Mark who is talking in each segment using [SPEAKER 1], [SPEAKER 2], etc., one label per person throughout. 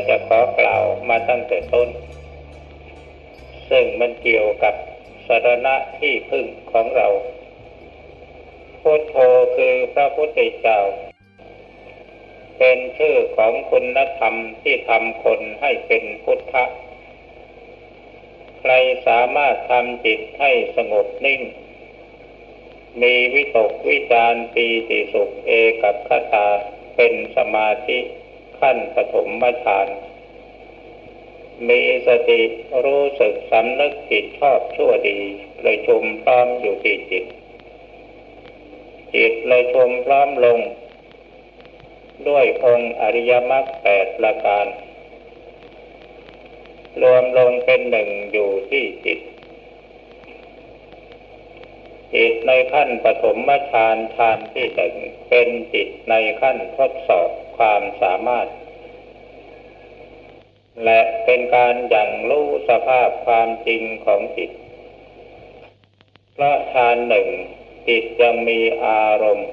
[SPEAKER 1] จะขอกล่าวมาตั้งแต่ต้นซึ่งมันเกี่ยวกับสรณะที่พึ่งของเราพุทโธคือพระพุทธเจ้าเป็นชื่อของคุณธรรมที่ทำคนให้เป็นพุทธะใครสามารถทำจิตให้สงบนิ่งมีวิตกวิจารปีติสุขเอกัคตาเป็นสมาธิขั้นปฐมฌานมีสติรู้สึกสำนึกผิดชอบชั่วดีเลยชุมพร้อมอยู่ที่จิตเลยชุมพร้อมลงด้วยองค์อริยมรรค8ประการรวมลงเป็นหนึ่งอยู่ที่จิตในขั้นปฐมฌานฌานที่หนึ่งเป็นจิตในขั้นทดสอบความสามารถและเป็นการยังรู้สภาพความจริงของจิตเพราะฌานหนึ่งจิตยังมีอารมณ์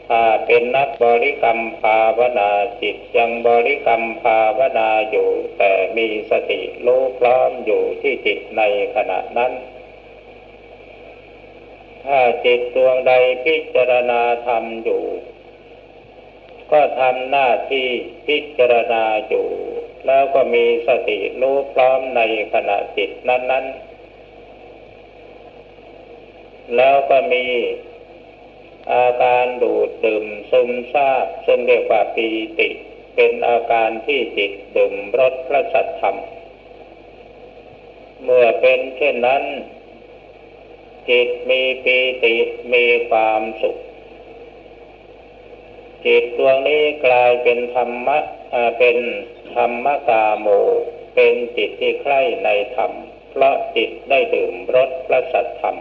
[SPEAKER 1] ถ้าเป็นนักบริกรรมภาวนาจิตยังบริกรรมภาวนาอยู่แต่มีสติรู้พร้อมอยู่ที่จิตในขณะนั้นถ้าจิตดวงใดพิจารณาธรรมอยู่ก็ทำหน้าที่พิจารณาอยู่แล้วก็มีสติรู้พร้อมในขณะจิตนั้นๆแล้วก็มีอาการดูดดื่มซึมซาบซึ่งเรียกว่าปีติเป็นอาการที่จิตดื่มรสพระสัทธรรมเมื่อเป็นเช่นนั้นจิตมีปีติมีความสุขจิตดวงนี้กลายเป็นธรรมกาโมเป็นจิตที่ใคร่ในธรรมเพราะจิตได้ดื่มรสพระสัทธรรม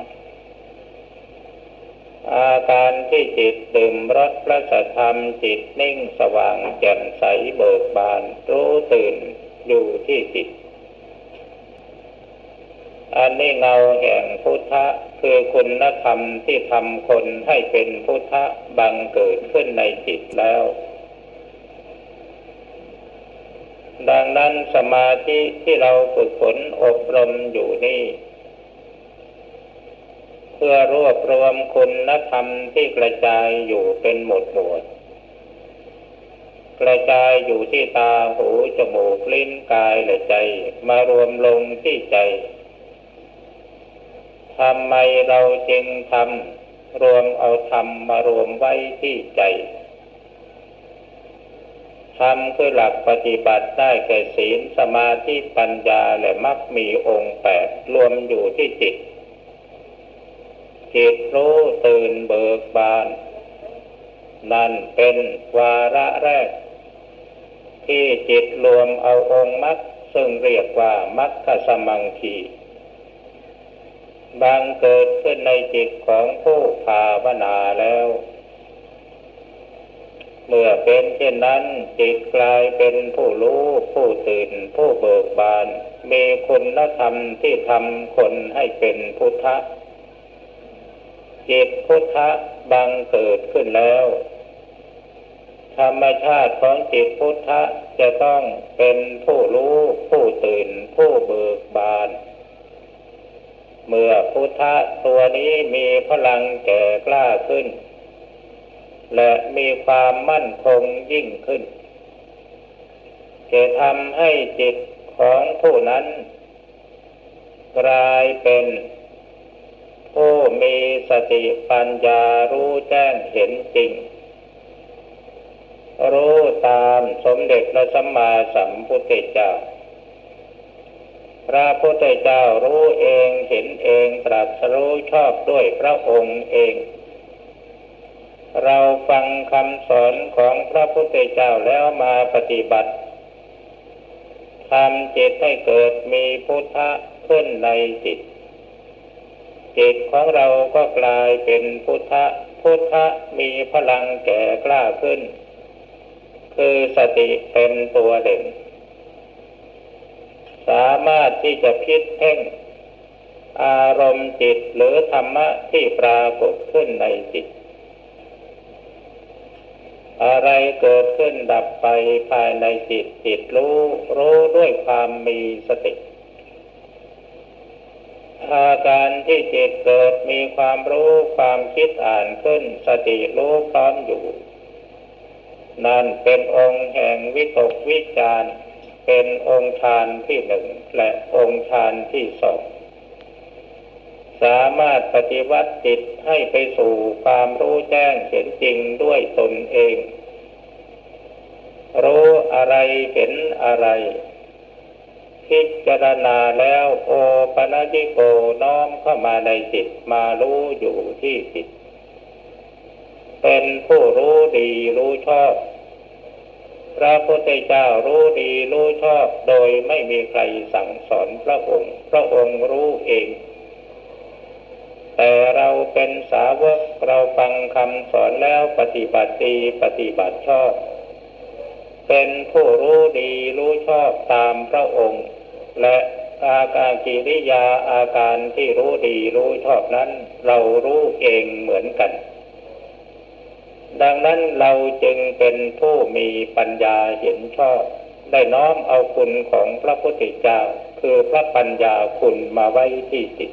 [SPEAKER 1] อาการที่จิตดื่มรสพระสัทธรรมจิตนิ่งสว่างแจ่มใสเบิกบานรู้ตื่นอยู่ที่จิตอันนี้เงาแห่งพุทธะคือคุณธรรมที่ทำคนให้เป็นพุทธะบังเกิดขึ้นในจิตแล้วดังนั้นสมาธิที่เราฝึกฝนอบรมอยู่นี่เพื่อรวบรวมคุณธรรมที่กระจายอยู่เป็นหมวดกระจายอยู่ที่ตาหูจมูกลิ้นกายและใจมารวมลงที่ใจทำไมเราจึงทำรวมเอาธรรมมารวมไว้ที่ใจธรรมคือหลักปฏิบัติได้แก่ศีลสมาธิปัญญาและมรรคมีองค์8รวมอยู่ที่จิตจิตรู้ตื่นเบิกบานนั่นเป็นวาระแรกที่จิตรวมเอาองค์มรรคซึ่งเรียกว่ามรรคสมังคีบังเกิดขึ้นในจิตของผู้ภาวนาแล้วเมื่อเป็นเช่นนั้นจิตกลายเป็นผู้รู้ผู้ตื่นผู้เบิกบานมีคุณธรรมที่ทำคนให้เป็นพุทธะจิตพุทธะบังเกิดขึ้นแล้วธรรมชาติของจิตพุทธะจะต้องเป็นผู้รู้ผู้ตื่นผู้เบิกบานเมื่อพุทธะตัวนี้มีพลังแก่กล้าขึ้นและมีความมั่นคงยิ่งขึ้นจะทำให้จิตของผู้นั้นกลายเป็นผู้มีสติปัญญารู้แจ้งเห็นจริงรู้ตามสมเด็จพระสัมมาสัมพุทธเจ้าพระพุทธเจ้ารู้เองเห็นเองตรัสรู้ชอบด้วยพระองค์เองเราฟังคำสอนของพระพุทธเจ้าแล้วมาปฏิบัติทำจิตให้เกิดมีพุทธะขึ้นในจิตจิตของเราก็กลายเป็นพุทธะพุทธะมีพลังแก่กล้าขึ้นคือสติเป็นตัวเด่นสามารถที่จะพิจเพ่งอารมณ์จิตหรือธรรมะที่ปรากฏขึ้นในจิต อะไรเกิดขึ้นดับไปภายในจิตจิตรู้ด้วยความมีสติอาการที่จิตเกิดมีความรู้ความคิดอ่านขึ้นสติรู้พร้อมอยู่นั่นเป็นองค์แห่งวิตกวิจารเป็นองค์ฌานที่หนึ่งและองค์ฌานที่สองสามารถปฏิวัติจิตให้ไปสู่ความรู้แจ้งเห็นจริงด้วยตนเองรู้อะไรเห็นอะไรพิจารณาแล้วโอปัญญิโกน้อมเข้ามาในจิตมารู้อยู่ที่จิตเป็นผู้รู้ดีรู้ชอบพระพุทธเจ้ารู้ดีรู้ชอบโดยไม่มีใครสั่งสอนพระองค์รู้เองแต่เราเป็นสาวกเราฟังคำสอนแล้วปฏิบัติดีปฏิบัติชอบเป็นผู้รู้ดีรู้ชอบตามพระองค์และอาการกิริยาอาการที่รู้ดีรู้ชอบนั้นเรารู้เองเหมือนกันดังนั้นเราจึงเป็นผู้มีปัญญาเห็นชอบได้น้อมเอาคุณของพระพุทธเจ้าคือพระปัญญาคุณมาไว้ที่จิต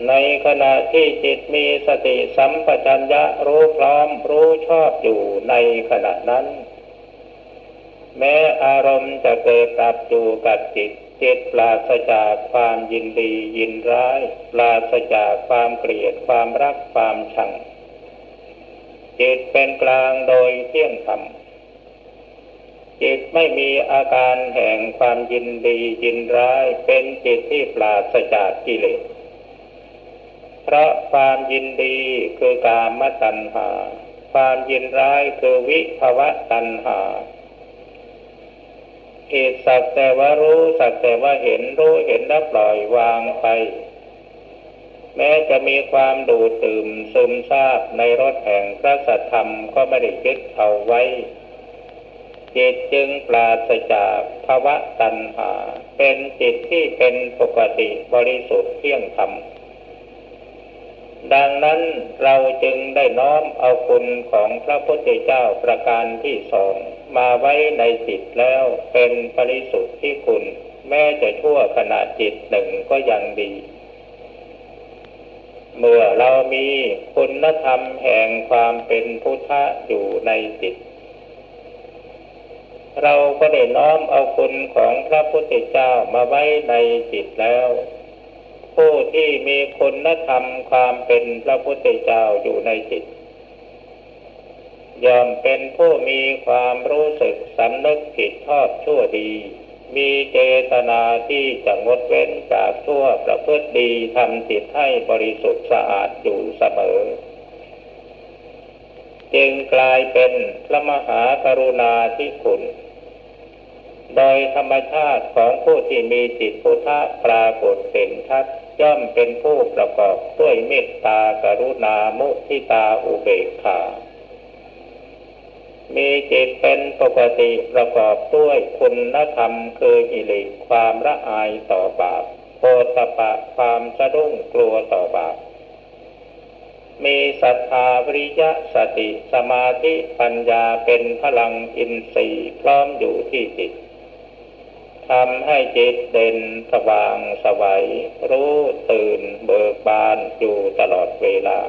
[SPEAKER 1] ในขณะที่จิตมีสติสัมปชัญญะรู้พร้อมรู้ชอบอยู่ในขณะนั้นแม้อารมณ์จะเกิดดับอยู่กับจิตปราศจากความยินดียินร้ายปราศจากความเกลียดความรักความชังจิตเป็นกลางโดยเที่ยงธรรมจิตไม่มีอาการแห่งความยินดียินร้ายเป็นจิตที่ปราศจากกิเลสเพราะความยินดีคือกามตัณหาความยินร้ายคือวิภวตัณหาอิสักแต่ว่ารู้สักแต่ว่าเห็นรู้เห็นแล้วปล่อยวางไปแม้จะมีความดูดดื่มซึมซาบในรสแห่งพระสัทธรรมก็ไม่ได้ยึดเอาไว้จิตจึงปราศจากภวตัณหาเป็นจิตที่เป็นปกติบริสุทธิ์เที่ยงธรรมดังนั้นเราจึงได้น้อมเอาคุณของพระพุทธเจ้าประการที่สองมาไว้ในจิตแล้วเป็นบริสุทธิ์ที่คุณแม้จะชั่วขณะจิตหนึ่งก็ยังดีเมื่อเรามีคุณธรรมแห่งความเป็นพุทธะอยู่ในจิตเราก็ได้น้อมเอาคุณของพระพุทธเจ้ามาไว้ในจิตแล้วผู้ที่มีคุณธรรมความเป็นพระพุทธเจ้าอยู่ในจิตย่อมเป็นผู้มีความรู้สึกสำนึกผิดชอบชั่วดีมีเจตนาที่จะงดเว้นจากชั่วประพฤติดีทำจิตให้บริสุทธิ์สะอาดอยู่เสมอจึงกลายเป็นพระมหากรุณาธิคุณโดยธรรมชาติของผู้ที่มีจิตพุทธะปรากฏเด่นชัดย่อมเป็นผู้ประกอบด้วยเมตตากรุณามุทิตาอุเบกขามีจิตเป็นปกติประกอบด้วยคุณธรรมคือหิริความละอายต่อบาปโอตตัปปะความสะดุ้งกลัวต่อบาปมีศรัทธาวิริยะสติสมาธิปัญญาเป็นพลังอินทรีย์พร้อมอยู่ที่จิตทำให้จิตเด่นสว่างไสวรู้ตื่นเบิกบานอยู่ตลอดเวลา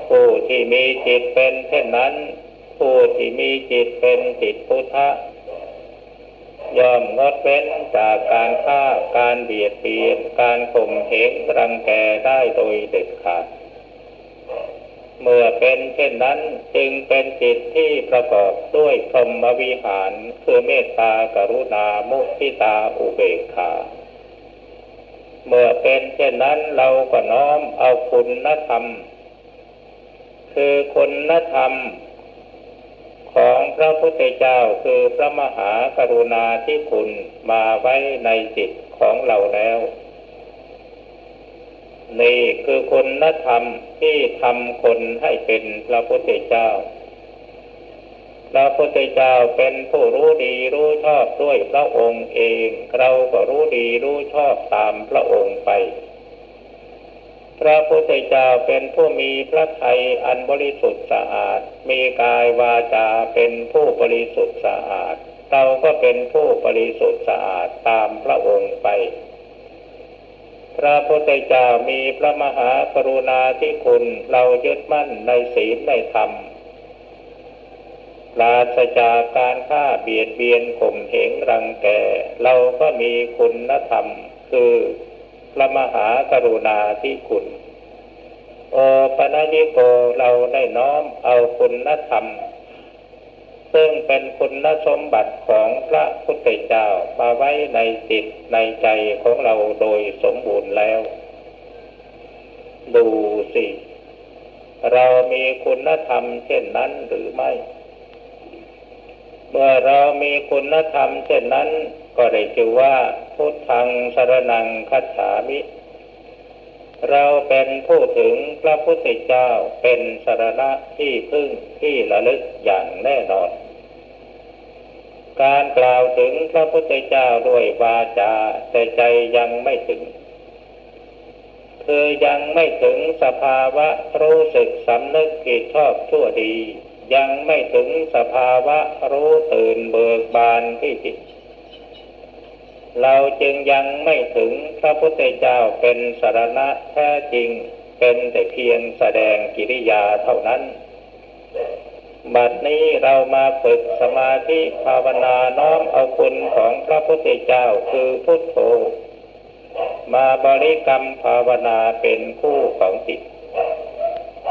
[SPEAKER 1] ผู้ที่มีจิตเป็นเช่นนั้นผู้ที่มีจิตเป็นจิตพุทธะย่อมงดเว้นจากการฆ่าการเบียดเบียนการข่มเหงรังแกได้โดยเด็ดขาดเมื่อเป็นเช่นนั้นจึงเป็นจิตที่ประกอบด้วยพรหมวิหารคือเมตตากรุณามุทิตาอุเบกขาเมื่อเป็นเช่นนั้นเราก็น้อมเอาคุณธรรมคือคุณธรรมของพระพุทธเจ้าคือพระมหากรุณาธิคุณมาไว้ในจิตของเราแล้วนี่คือคุณธรรมที่ทำคนให้เป็นพระพุทธเจ้าพระพุทธเจ้าเป็นผู้รู้ดีรู้ชอบด้วยพระองค์เองเราก็รู้ดีรู้ชอบตามพระองค์ไป พระพุทธเจ้าเป็นผู้มีพระทัยอันบริสุทธิ์สะอาดมีกายวาจาเป็นผู้บริสุทธิ์สะอาดเราก็เป็นผู้บริสุทธิ์สะอาดตามพระองค์ไปพระพุทธเจ้ามีพระมหากรุณาธิคุณเรายึดมั่นในศีลในธรรมปราศจากการฆ่าเบียดเบียนข่มเหงรังแกเราก็มีคุณธรรมคือพระมหากรุณาธิคุณโอปนัญญิโกเราได้น้อมเอาคุณธรรมซึ่งเป็นคุณสมบัติของพระพุทธเจ้ามาไว้ในจิตในใจของเราโดยสมบูรณ์แล้วดูสิเรามีคุณธรรมเช่นนั้นหรือไม่เมื่อเรามีคุณธรรมเช่นนั้นก็ได้ชื่อว่าพุทธังสรณังคัจฉามิเราเป็นผู้ถึงพระพุทธเจ้าเป็นสรณะที่พึ่งที่ระลึกอย่างแน่นอนการกล่าวถึงพระพุทธเจ้าด้วยวาจาแต่ใจยังไม่ถึงคือยังไม่ถึงสภาวะรู้สึกสำนึกผิดชอบชั่วดียังไม่ถึงสภาวะรู้ตื่นเบิกบานที่จิตเราจึงยังไม่ถึงพระพุทธเจ้าเป็นสรณะแท้จริงเป็นแต่เพียงแสดงกิริยาเท่านั้นบัดนี้เรามาฝึกสมาธิภาวนาน้อมเอาคุณของพระพุทธเจ้าคือพุทโธมาบริกรรมภาวนาเป็นคู่ของจิต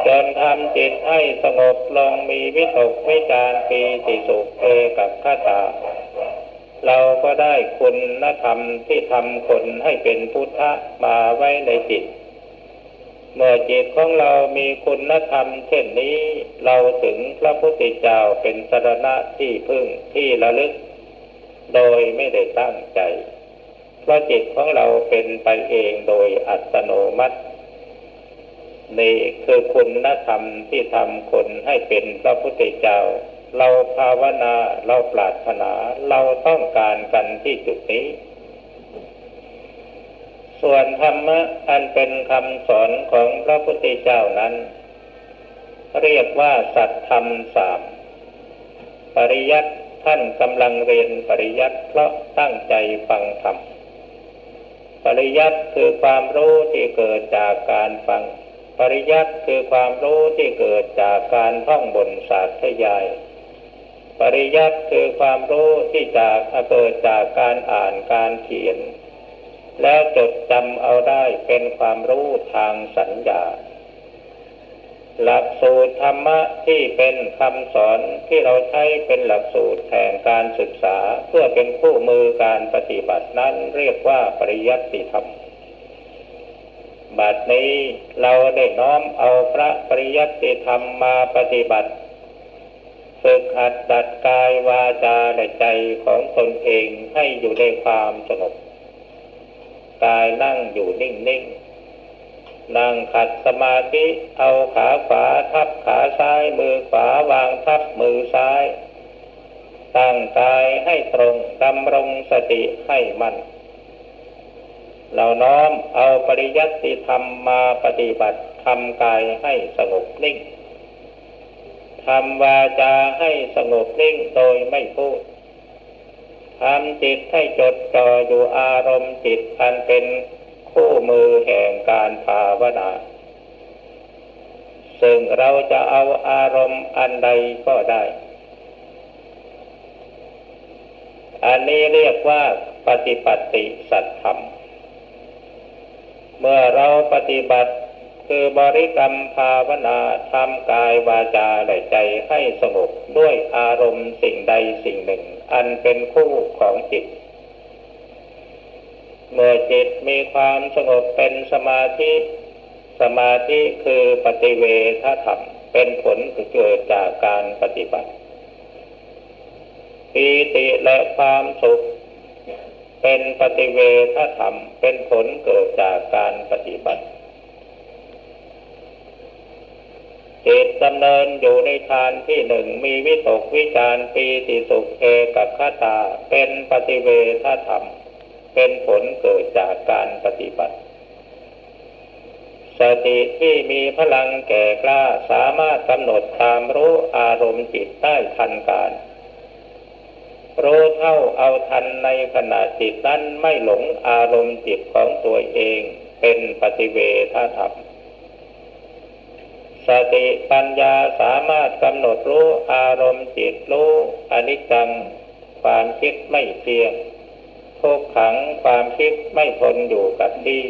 [SPEAKER 1] จนทำจิตให้สงบลงมีวิตกวิจารปีติสุขเอกคตาเราก็ได้คุณธรรมที่ทำคนให้เป็นพุทธะมาไว้ในจิตเมื่อจิตของเรามีคุณธรรมเช่นนี้เราถึงพระพุทธเจ้าเป็นสรณะที่พึ่งที่ระลึกโดยไม่ได้ตั้งใจเพราะจิตของเราเป็นไปเองโดยอัตโนมัตินี่คือคุณธรรมที่ทำคนให้เป็นพระพุทธเจ้าเราภาวนาเราปรารถนาเราต้องการกันที่จุดนี้ส่วนธรรมะอันเป็นคำสอนของพระพุทธเจ้านั้นเรียกว่าสัจธรรมสามปริยัติท่านกำลังเรียนปริยัติเพราะตั้งใจฟังธรรมปริยัติคือความรู้ที่เกิดจากการฟังปริยัติคือความรู้ที่เกิดจากการท่องบนศาสธยายปริยัติคือความรู้ที่เกิดจากการอ่านการเขียนแล้วจดจำเอาได้เป็นความรู้ทางสัญญาหลักสูตรธรรมะที่เป็นคำสอนที่เราใช้เป็นหลักสูตรแห่งการศึกษาเพื่อเป็นคู่มือการปฏิบัตินั้นเรียกว่าปริยัติธรรมบัดนี้เราได้น้อมเอาพระปริยัติธรรมมาปฏิบัติฝึกหัดดัดกายวาจาและใจของตนเองให้อยู่ในความสงบกายนั่งอยู่นิ่งๆนั่งขัดสมาธิเอาขาขวาทับขาซ้ายมือขวาวางทับมือซ้ายตั้งกายให้ตรงดำรงสติให้มั่นเราน้อมเอาปริยัติธรรมมาปฏิบัติทำกายให้สงบนิ่งทำวาจาให้สงบนิ่งโดยไม่พูดทำจิตให้จดจ่ออยู่อารมณ์จิตอันเป็นคู่มือแห่งการภาวนาซึ่งเราจะเอาอารมณ์อันใดก็ได้อันนี้เรียกว่าปฏิปัตติสัจธรรมเมื่อเราปฏิบัติคือบริกรรมภาวนาทำกายวาจาและใจให้สงบด้วยอารมณ์สิ่งใดสิ่งหนึ่งอันเป็นคู่ของจิตเมื่อจิตมีความสงบเป็นสมาธิสมาธิคือปฏิเวทธรรมเป็นผลเกิดจากการปฏิบัติปีติและความสุขเป็นปฏิเวทธรรมเป็นผลเกิดจากการปฏิบัติจิตดำเนินอยู่ในฌานที่หนึ่งมีวิตกวิจารปีติสุขเอกคตาเป็นปฏิเวทธรรมเป็นผลเกิดจากการปฏิบัติ สติที่มีพลังแก่กล้าสามารถกำหนดตามรู้อารมณ์จิตได้ทันการรู้เท่าเอาทันในขณะจิตนั้นไม่หลงอารมณ์จิตของตัวเองเป็นปฏิเวทธรรมสติปัญญาสามารถกำหนดรู้อารมณ์จิตรู้อนิจจังความคิดไม่เที่ยงทุกขังความคิดไม่ทนอยู่กับที่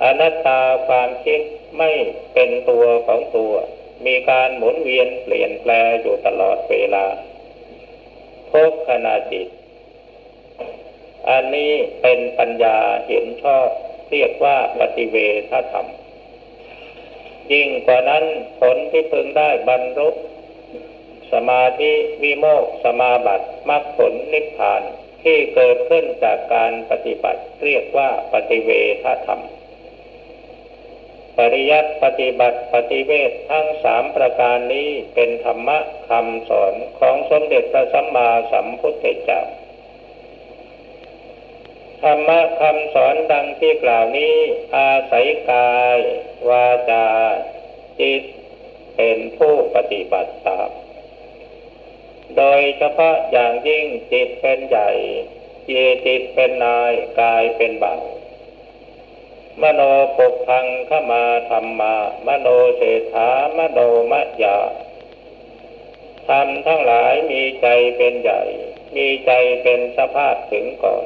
[SPEAKER 1] อนัตตาความคิดไม่เป็นตัวของตัวมีการหมุนเวียนเปลี่ยนแปลงอยู่ตลอดเวลาทุกขณะจิตอันนี้เป็นปัญญาเห็นชอบเรียกว่าปฏิเวทธรรมยิ่งกว่านั้นผลที่พึงได้บรรลุสมาธิวิโมกขสมาบัติมรรคผลนิพพานที่เกิดขึ้นจากการปฏิบัติเรียกว่าปฏิเวทธรรมปริยัติปฏิบัติปฏิเวททั้งสามประการนี้เป็นธรรมะคำสอนของสมเด็จพระสัมมาสัมพุทธเจ้าธรรมะคำสอนดังที่กล่าวนี้อาศัยกายวาจาจิตเป็นผู้ปฏิบัติตามโดยเฉพาะอย่างยิ่งจิตเป็นใหญ่จิตเป็นนายกายเป็นบ่าวมโนปุพังขมาธรรมามโนเศรษฐามโนมัจยาธรรมทั้งหลายมีใจเป็นใหญ่มีใจเป็นสภาพถึงก่อน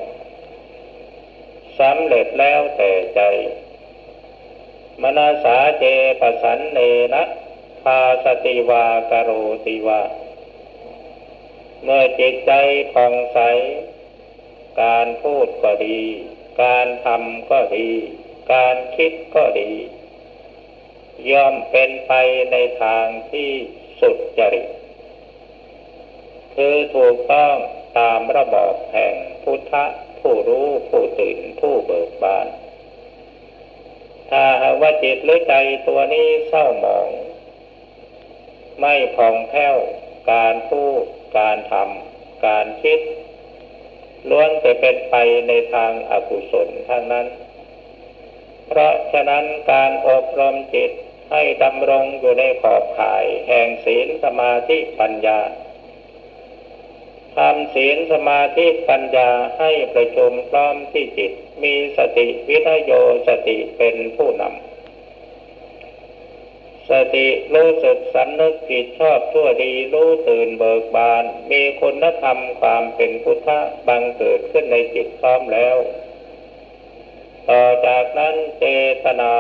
[SPEAKER 1] สำเร็จแล้วแต่ใจมนาสาเจปสันเนนะภาสติวากโรติวาเมื่อจิตใจผ่องใสการพูดก็ดีการทำก็ดีการคิดก็ดีย่อมเป็นไปในทางที่สุจริตคือถูกต้องตามระบอบแห่งพุทธะผู้รู้ผู้ตื่นผู้เบิกบานถ้าหากว่าจิตหรือใจตัวนี้เศร้าหมองไม่ผ่องแผ้วการพูดการทำการคิดล้วนแต่เป็นไปในทางอกุศลทั้งนั้นเพราะฉะนั้นการอบรมจิตให้ดำรงอยู่ในขอบข่ายแห่งศีลสมาธิปัญญาทำศีลสมาธิปัญญาให้ประชุมพร้อมที่จิตมีสติวิทโยสติเป็นผู้นำสติรู้สึกสำนึกผิดชอบชั่วดีรู้ตื่นเบิกบานมีคุณธรรมความเป็นพุทธะบังเกิดขึ้นในจิตพร้อมแล้วต่อจากนั้นเจตนา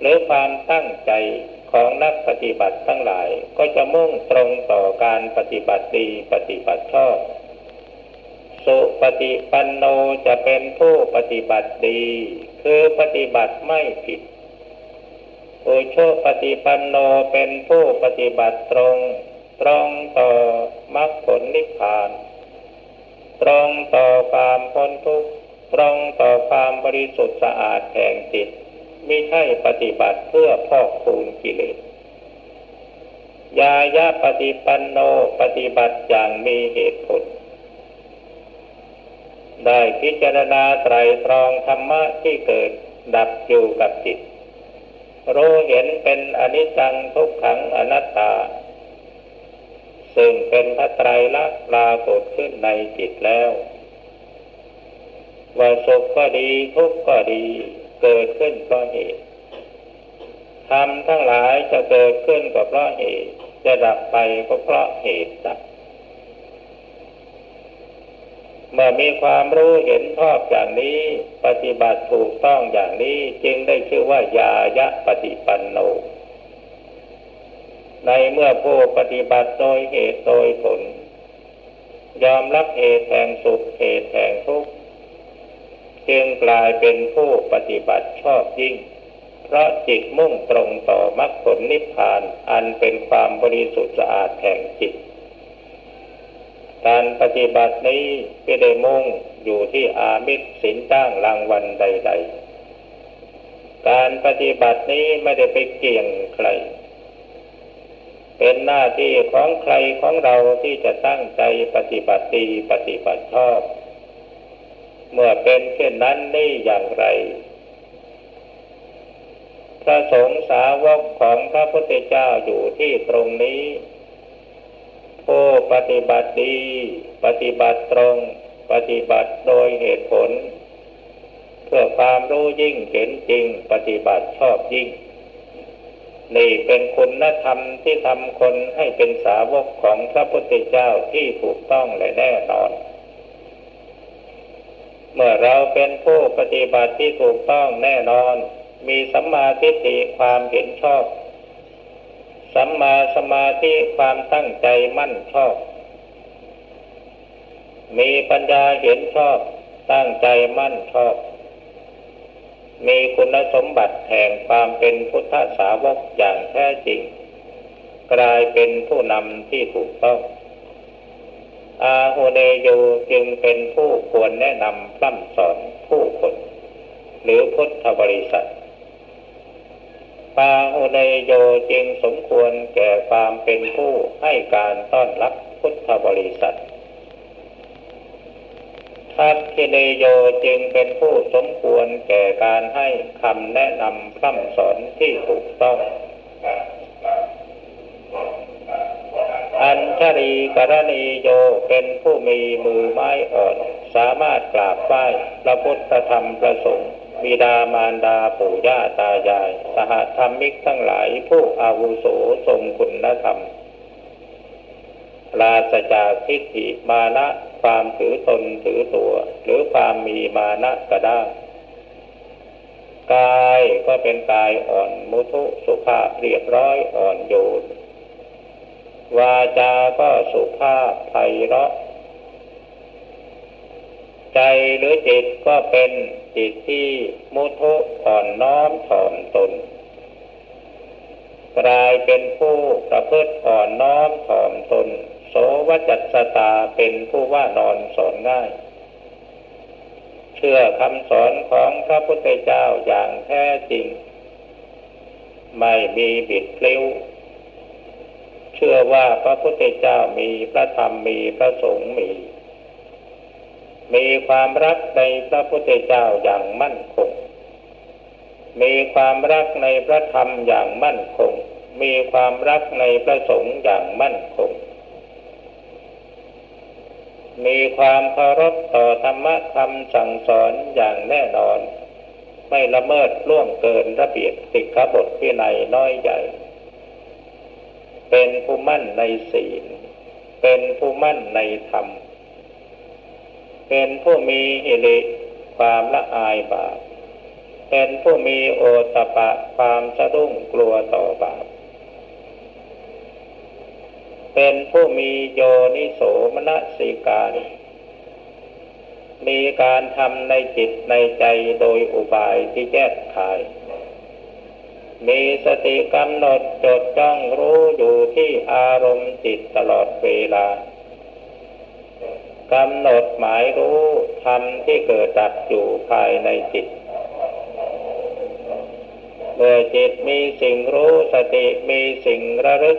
[SPEAKER 1] หรือความตั้งใจของนักปฏิบัติทั้งหลายก็จะมุ่งตรงต่อการปฏิบัติดีปฏิบัติชอบสุปฏิปันโนจะเป็นผู้ปฏิบัติดีคือปฏิบัติไม่ผิดอุชุปฏิปันโนเป็นผู้ปฏิบัติตรงต่อมรรคผลนิพพานตรงต่อความพ้นทุกข์ตรงต่อความบริสุทธิ์สะอาดแห่งจิตไม่ใช่ปฏิบัติเพื่อพอกพูนกิเลสญายะปฏิปันโนปฏิบัติอย่างมีเหตุผลได้พิจารณาไตรตรองธรรมะที่เกิดดับอยู่กับจิตรู้เห็นเป็นอนิจจังทุกขังอนัตตาซึ่งเป็นพระไตรลักษณ์ปรากฏขึ้นในจิตแล้วว่าสุขก็ดีทุกข์ก็ดีเกิดขึ้นเพราะเหตุธรรมทั้งหลายจะเกิดขึ้นก็เพราะเหตุจะดับไปก็เพราะเหตุดับเมื่อมีความรู้เห็นชอบอย่างนี้ปฏิบัติถูกต้องอย่างนี้จึงได้ชื่อว่าญายะปฏิปันโนในเมื่อผู้ปฏิบัติโดยเหตุโดยผลยอมรับเหตุแห่งสุขเหตุแห่งทุกข์จึงกลายเป็นผู้ปฏิบัติชอบยิ่งเพราะจิตมุ่งตรงต่อมรรคผลนิพพานอันเป็นความบริสุทธิ์สะอาดแห่งจิตการปฏิบัตินี้ไม่ได้มุ่งอยู่ที่อามิสสินจ้างรางวัลใดๆการปฏิบัตินี้ไม่ได้ไปเกี่ยงใครเป็นหน้าที่ของใครของเราที่จะตั้งใจปฏิบัติดีปฏิบัติชอบเมื่อเป็นเช่นนั้นนี่อย่างไร พระสงฆ์สาวกของพระพุทธเจ้าอยู่ที่ตรงนี้ผู้ปฏิบัติดีปฏิบัติตรงปฏิบัติโดยเหตุผลเพื่อความรู้ยิ่งเห็นจริงปฏิบัติชอบยิ่งนี่เป็นคุณธรรมที่ทำคนให้เป็นสาวกของพระพุทธเจ้าที่ถูกต้องและแน่นอนเมื่อเราเป็นผู้ปฏิบัติที่ถูกต้องแน่นอนมีสัมมาทิฏฐิความเห็นชอบสัมมาสมาธิความตั้งใจมั่นชอบมีปัญญาเห็นชอบตั้งใจมั่นชอบมีคุณสมบัติแห่งความเป็นพุทธสาวกอย่างแท้จริงกลายเป็นผู้นำที่ถูกต้องอาโหเนโยจึงเป็นผู้ควรแนะนำพร่ำสอนผู้คนหรือพุทธบริษัทปาโหเนโยจึงสมควรแก่ความเป็นผู้ให้การต้อนรับพุทธบริษัททัพคิเนโยจึงเป็นผู้สมควรแก่การให้คำแนะนำพร่ำสอนที่ถูกต้องอัญชลีกรณีโยเป็นผู้มีมือไม้อ่อนสามารถกราบไหว้พระพุทธธรรมพระสงฆ์บิดามารดาปู่ย่าตายายสหธรรมิกทั้งหลายผู้อาวุโสทรงคุณธรรมปราศจากทิฏฐิมานะความถือตนถือตัวหรือความมีมานะกระด้างกายก็เป็นกายอ่อนมุทุสุภาพเรียบร้อยอ่อนโยนวาจาก็สุภาพไพเราะใจหรือจิตก็เป็นจิตที่มุทุอ่อนน้อมถ่อมตนกลายเป็นผู้ประพฤติอ่อนน้อมถ่อมตนโสวจัสสตาเป็นผู้ว่านอนสอนง่ายเชื่อคำสอนของพระพุทธเจ้าอย่างแท้จริงไม่มีบิดพลิ้วเชื่อว่าพระพุทธเจ้ามีพระธรรมมีพระสงฆ์มีความรักในพระพุทธเจ้าอย่างมั่นคงมีความรักในพระธรรมอย่างมั่นคงมีความรักในพระสงฆ์อย่างมั่นคงมีความเคารพต่อธรรมะคำสั่งสอนอย่างแน่นอนไม่ละเมิดล่วงเกินระเบียบสิกขาบทวินัยน้อยใหญ่เป็นผู้มั่นในศีลเป็นผู้มั่นในธรรมเป็นผู้มีหิริความละอายบาปเป็นผู้มีโอตตัปปะความสะดุ้งกลัวต่อบาปเป็นผู้มีโยนิโสมนสิการมีการทำในจิตในใจโดยอุบายที่แยกคายมีสติกำหนดจดจ้องรู้อยู่ที่อารมณ์จิตตลอดเวลากำหนดหมายรู้ธรรมที่เกิดดับอยู่ภายในจิตเมื่อจิตมีสิ่งรู้สติมีสิ่งระลึก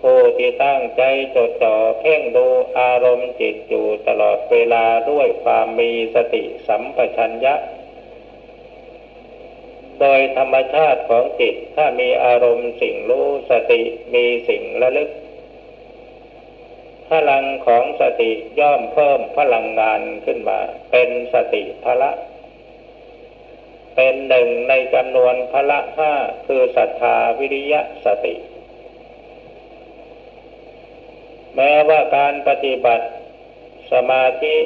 [SPEAKER 1] ผู้ที่ตั้งใจจดจ่อเพ่งดูอารมณ์จิตอยู่ตลอดเวลาด้วยความมีสติสัมปชัญญะโดยธรรมชาติของจิตถ้ามีอารมณ์สิ่งรู้สติมีสิ่งระลึกพลังของสติย่อมเพิ่มพลังงานขึ้นมาเป็นสติพละเป็นหนึ่งในจำนวนพละห้าคือศรัทธาวิริยะสติแม้ว่าการปฏิบัติสมาธิ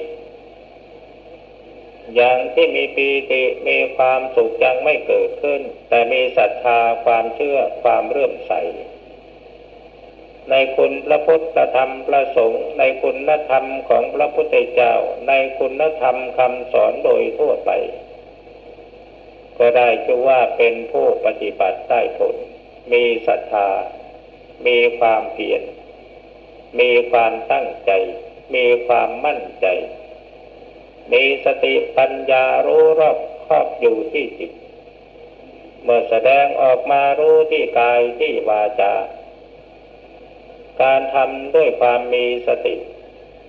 [SPEAKER 1] อย่างที่มีปีติมีความสุขยังไม่เกิดขึ้นแต่มีศรัทธาความเชื่อความเลื่อมใสในคุณพระพุทธธรรมพระสงฆ์ในคุณธรรมของพระพุทธเจ้าในคุณธรรมคำสอนโดยทั่วไปก็ได้ชื่อว่าเป็นผู้ปฏิบัติได้ผลมีศรัทธามีความเพียรมีความตั้งใจมีความมั่นใจมีสติปัญญารู้รอบครอบอยู่ที่จิตเมื่อแสดงออกมารู้ที่กายที่วาจาการทำด้วยความมีสติ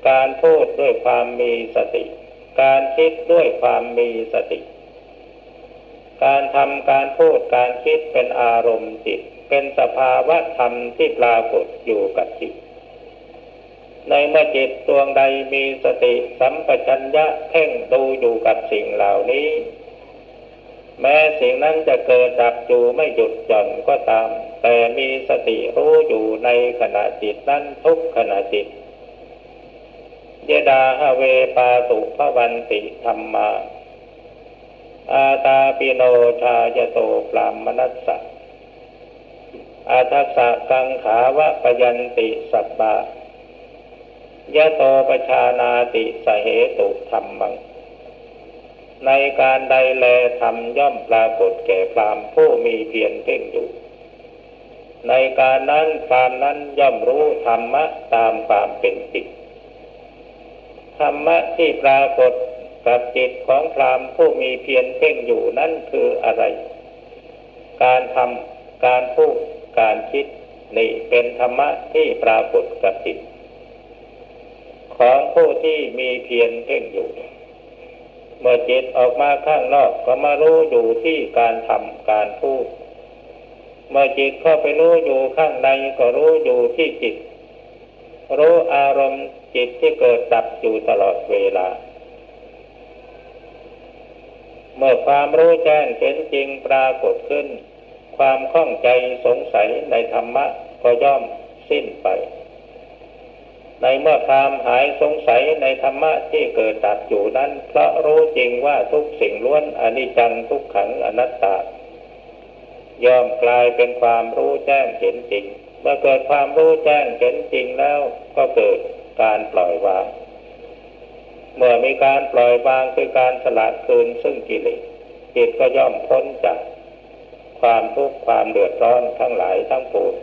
[SPEAKER 1] การพูดด้วยความมีสติการคิดด้วยความมีสติ การทำการพูดการคิดเป็นอารมณ์จิตเป็นสภาวะธรรมที่ปรากฏอยู่กับจิตในเมื่อจิตดวงใดมีสติสัมปชัญญะเพ่งดูอยู่กับสิ่งเหล่านี้แม้สิ่งนั้นจะเกิดดับอยู่ไม่หยุดหย่อนก็ตามแต่มีสติรู้อยู่ในขณะจิตนั้นทุกขณะจิตยดาหเวปาตุภวันติธัมมาอาตาปิโนชายโตปรามนัสสะอาทัสสะกังขาวะปยันติสัพพะยะโตปชานาติสเหตุธัมมังในการใดแลธรรมย่อมปรากฏแก่พราหมณ์ผู้มีเพียรเพ่งอยู่ในการนั้นพราหมณ์นั้นย่อมรู้ธรรมะตามความเป็นจริงธรรมะที่ปรากฏกับจิตของพราหมณ์ผู้มีเพียรเพ่งอยู่นั้นคืออะไรการทำการพูดการคิดนี่เป็นธรรมะที่ปรากฏกับจิตของผู้ที่มีเพียรเพ่งอยู่เมื่อจิตออกมาข้างนอกก็มารู้อยู่ที่การทำการพูดเมื่อจิตเข้าไปรู้อยู่ข้างในก็รู้อยู่ที่จิตรู้อารมณ์จิตที่เกิดดับอยู่ตลอดเวลาเมื่อความรู้แจ้งเห็นจริงปรากฏขึ้นความข้องใจสงสัยในธรรมะก็ย่อมสิ้นไปในเมื่อพราหมณ์หายสงสัยในธรรมะที่เกิดดับอยู่นั้นเพราะรู้จริงว่าทุกสิ่งล้วนอนิจจังทุกขังอนัตตาย่อมกลายเป็นความรู้แจ้งเห็นจริงเมื่อเกิดความรู้แจ้งเห็นจริงแล้วก็เกิดการปล่อยวางเมื่อมีการปล่อยวางคือการสละคืนซึ่งกิเลสจิตก็ย่อมพ้นจากความทุกข์ความเดือดร้อนทั้งหลายทั้งปวง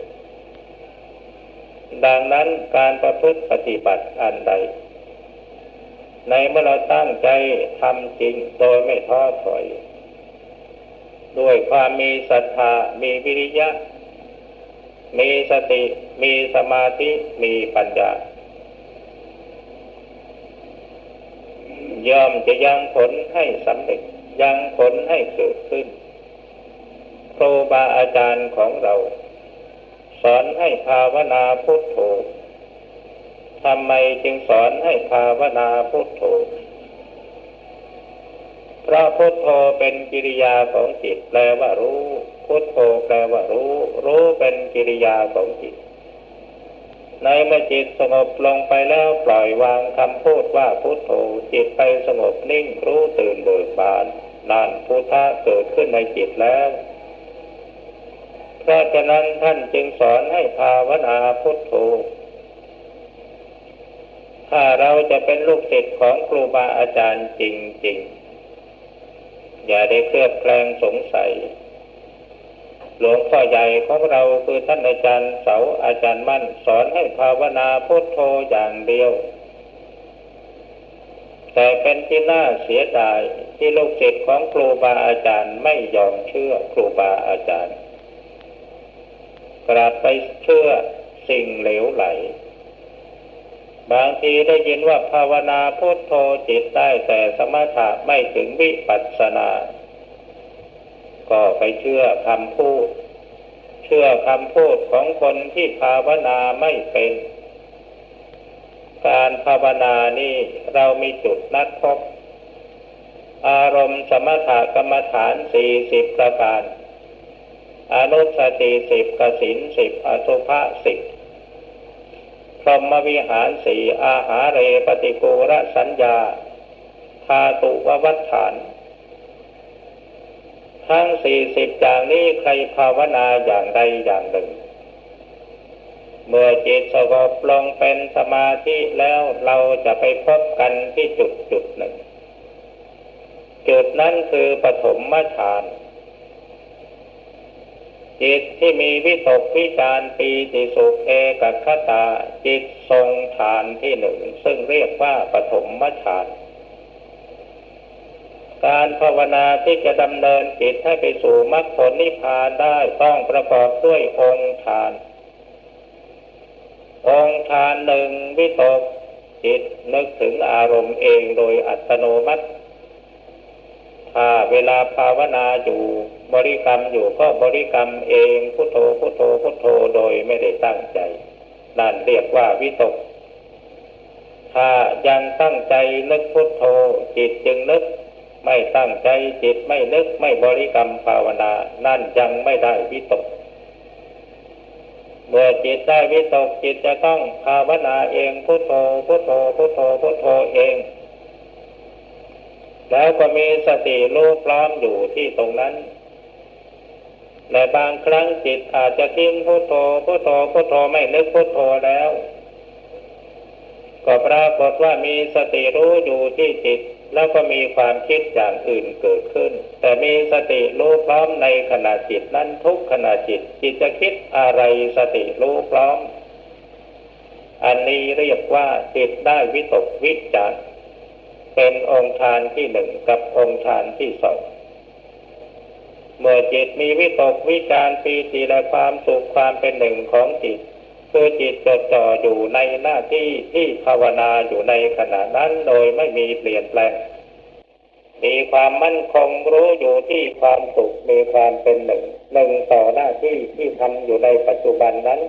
[SPEAKER 1] ดังนั้นการประพฤติปฏิบัติอันใดในเมื่อเราตั้งใจทำจริงโดยไม่ท้อถอยด้วยความมีศรัทธามีวิริยะมีสติมีสมาธิมีปัญญาย่อมจะยังผลให้สำเร็จยังผลให้เกิดขึ้นครูบาอาจารย์ของเราสอนให้ภาวนาพุทโธทำไมจึงสอนให้ภาวนาพุทโธเพราะพุทโธเป็นกิริยาของจิตแปลว่ารู้พุทโธแปลว่ารู้รู้เป็นกิริยาของจิตในเมื่อจิตสงบลงไปแล้วปล่อยวางคำพูดว่าพุทโธจิตไปสงบนิ่งรู้ตื่นเบิกบานนั่นพุทธะเกิดขึ้นในจิตแล้วเพราะฉะนั้นท่านจึงสอนให้ภาวนาพุทโธถ้าเราจะเป็นลูกศิษย์ของครูบาอาจารย์จริงๆอย่าได้เคลือบแคลงสงสัยหลวงพ่อใหญ่ของเราคือท่านอาจารย์เสาอาจารย์มั่นสอนให้ภาวนาพุทโธอย่างเดียวแต่เป็นที่น่าเสียดายที่ลูกศิษย์ของครูบาอาจารย์ไม่ยอมเชื่อครูบาอาจารย์กลับไปเชื่อสิ่งเหลวไหลบางทีได้ยินว่าภาวนาพุทโธจิตได้แต่สมถะไม่ถึงวิปัสสนาก็ไปเชื่อคำพูดของคนที่ภาวนาไม่เป็นการภาวนานี่เรามีจุดนัดพบอารมณ์สมถกรรมฐาน40ประการอนุสติ10กสิณ10อสุภะ10พรหมวิหาร4อาหาเรปฏิกูรสัญญาธาตุววัฏฐานทั้ง40อย่างนี้ใครภาวนาอย่างใดอย่างหนึ่งเมื่อจิตสงบลงเป็นสมาธิแล้วเราจะไปพบกันที่จุดหนึ่งจุดนั้นคือปฐมฌานจิตที่มีวิตกวิจารปีติสุขเอกคตาจิตทรงฌานที่หนึ่งซึ่งเรียกว่าปฐมฌานการภาวนาที่จะดำเนินจิตให้ไปสู่มรรคผลนิพพานได้ต้องประกอบด้วยองค์ฌานหนึ่งวิตกจิตนึกถึงอารมณ์เองโดยอัตโนมัติท ถ้าเวลาภาวนาอยู่บริกรรมอยู่ก็บริกรรมเองพุทโธพุทโธพุทโธโดยไม่ได้ตั้งใจนั่นเรียกว่าวิตกถ้ายังตั้งใจนึกพุทโธจิตจึงนึกไม่ตั้งใจจิตไม่นึกไม่บริกรรมภาวนานั่นยังไม่ได้วิตกเมื่อจิตได้วิตกจิตจะต้องภาวนาเองพุทโธพุทโธพุทโธพุทโธเองแล้วก็มีสติรู้พร้อมอยู่ที่ตรงนั้นและบางครั้งจิตอาจจะทิ้งพุทโธพุทโธพุทโธไม่นึกพุทโธแล้วก็ปรากฏว่ามีสติรู้อยู่ที่จิตแล้วก็มีความคิดอย่างอื่นเกิดขึ้นแต่มีสติรู้พร้อมในขณะจิตนั้นทุกขณะจิตจะคิดอะไรสติรู้พร้อมอันนี้เรียกว่าจิตได้วิตกวิจารเป็นองค์ฌานที่หนึ่งกับองค์ฌานที่สองเมื่อจิตมีวิตกวิจารปีติและความสุขความเป็นหนึ่งของจิตคือจิตจดจ่ออยู่ในหน้าที่ที่ภาวนาอยู่ในขณะนั้นโดยไม่มีเปลี่ยนแปลงมีความมั่นคงรู้อยู่ที่ความสุขมีความเป็นหนึ่งต่อหน้าที่ที่ทำอยู่ในปัจจุบันนั้น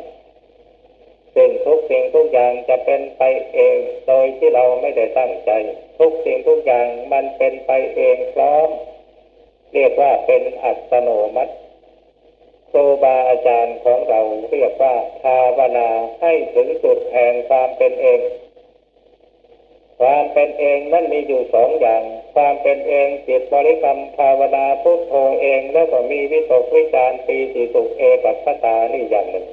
[SPEAKER 1] ซึ่งทุกสิ่งทุกอย่างจะเป็นไปเองโดยที่เราไม่ได้ตั้งใจทุกสิ่งทุกอย่างมันเป็นไปเองพร้อมเรียกว่าเป็นอัตโนมัติครูบาอาจารย์ของเราเรียกว่าภาวนาให้ถึงจุดแห่งความเป็นเองความเป็นเองนั้นมีอยู่สองอย่างความเป็นเองจิตบริกรรมภาวนาพุทโธเองแล้วก็มีวิตกวิจารปีติสุขเอกัคคตานี่อย่างหนึ่ง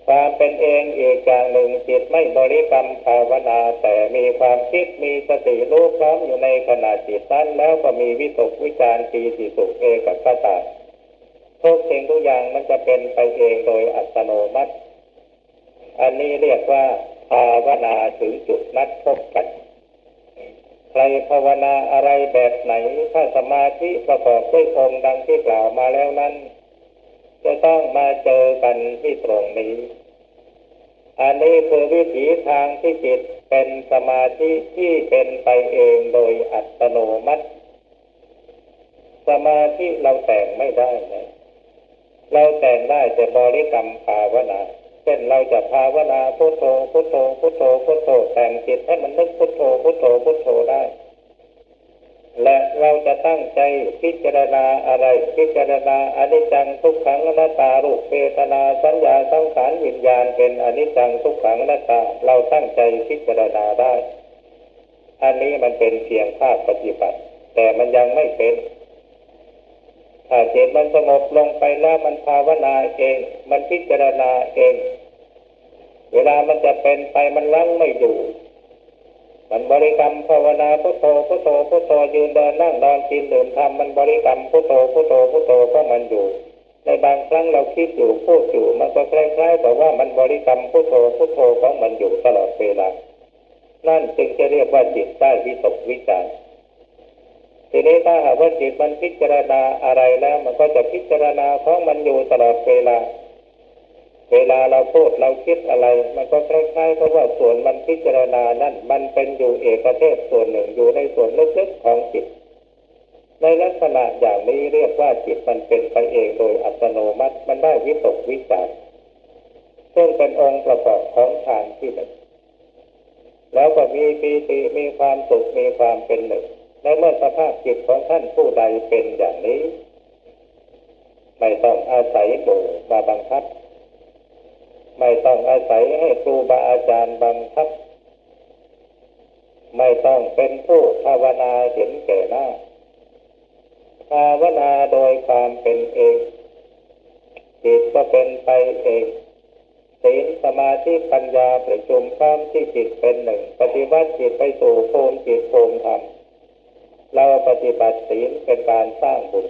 [SPEAKER 1] ความเป็นเองอีกอย่างหนึ่งจิตไม่บริกรรมภาวนาแต่มีความคิดมีสติรู้พร้อมอยู่ในขณะจิตนั้นแล้วก็มีวิตกวิจารปีติสุขเอกัคคตาทุกสิ่งทุกอย่างมันจะเป็นไปเองโดยอัตโนมัติอันนี้เรียกว่าภาวนาถึงจุดนัดพบกันใครภาวนาอะไรแบบไหนถ้าสมาธิประกอบด้วยองค์ดังที่กล่าวมาแล้วนั้นจะต้องมาเจอกันที่ตรงนี้อันนี้คือวิถีทางที่จิตเป็นสมาธิที่เป็นไปเองโดยอัตโนมัติสมาธิเราแต่งไม่ได้นะเราแต่งได้แต่บริกรรมภาวนาเช่นเราจะภาวนาพุทโธพุทโธพุทโธพุทโธแต่งจิตให้มันนึกพุทโธพุทโธพุทโธได้และเราจะตั้งใจพิจารณาอะไรพิจารณาอนิจจังทุกขังอนัตตารูปเวทนาสัญญาสังขารวิญญาณเป็นอนิจจังทุกขังอนัตตาเราตั้งใจพิจารณาได้อันนี้มันเป็นเพียงภาคปฏิบัติแต่มันยังไม่เป็นถ้าจิตมันสงบลงไปแล้วมันภาวนาเองมันพิจารณาเองเวลามันจะเป็นไปมันลังไม่อยู่มันบริกรรมภาวนาพุทโธพุทโธพุทโธยืนเดินนั่งนอนกินดื่มทำมันบริกรรมพุทโธพุทโธพุทโธก็มันอยู่ในบางครั้งเราคิดอยู่พูดอยู่มันก็คล้ายๆกับว่ามันบริกรรมพุทโธพุทโธของมันอยู่ตลอดเวลานั่นจึงจะเรียกว่าจิตได้วิตกวิจารทีนี้ถ้าหากว่าจิตมันพิจารณาอะไรแล้วมันก็จะพิจารณาของมันอยู่ตลอดเวลาเราพูดเราคิดอะไรมันก็คล้ายๆเพราะว่าส่วนมันพิจารณานั้นมันเป็นอยู่เอกเทศส่วนหนึ่งอยู่ในส่วนลึกๆของจิตในลักษณะอย่างนี้เรียกว่าจิตมันเป็นไปเองโดยอัตโนมัติมันได้วิตกวิจารซึ่งเป็นองค์ประกอบของฌานที่หนึ่งแล้วก็มีปีติมีความสุขมีความเป็นหนึ่งในเมื่อสภาพจิตของท่านผู้ใดเป็นอย่างนี้ไม่ต้องอาศัยหมู่มาบังคับไม่ต้องอาศัยให้ครูบาอาจารย์บังคับไม่ต้องเป็นผู้ภาวนาเห็นแก่หน้าภาวนาโดยความเป็นเองจิตก็เป็นไปเองศีลสมาธิปัญญาประชุมความที่จิตเป็นหนึ่งปฏิบัติจิตไปสู่ภูมิจิตภูมิธรรมเราปฏิบัติศีลเป็นการสร้างบุญ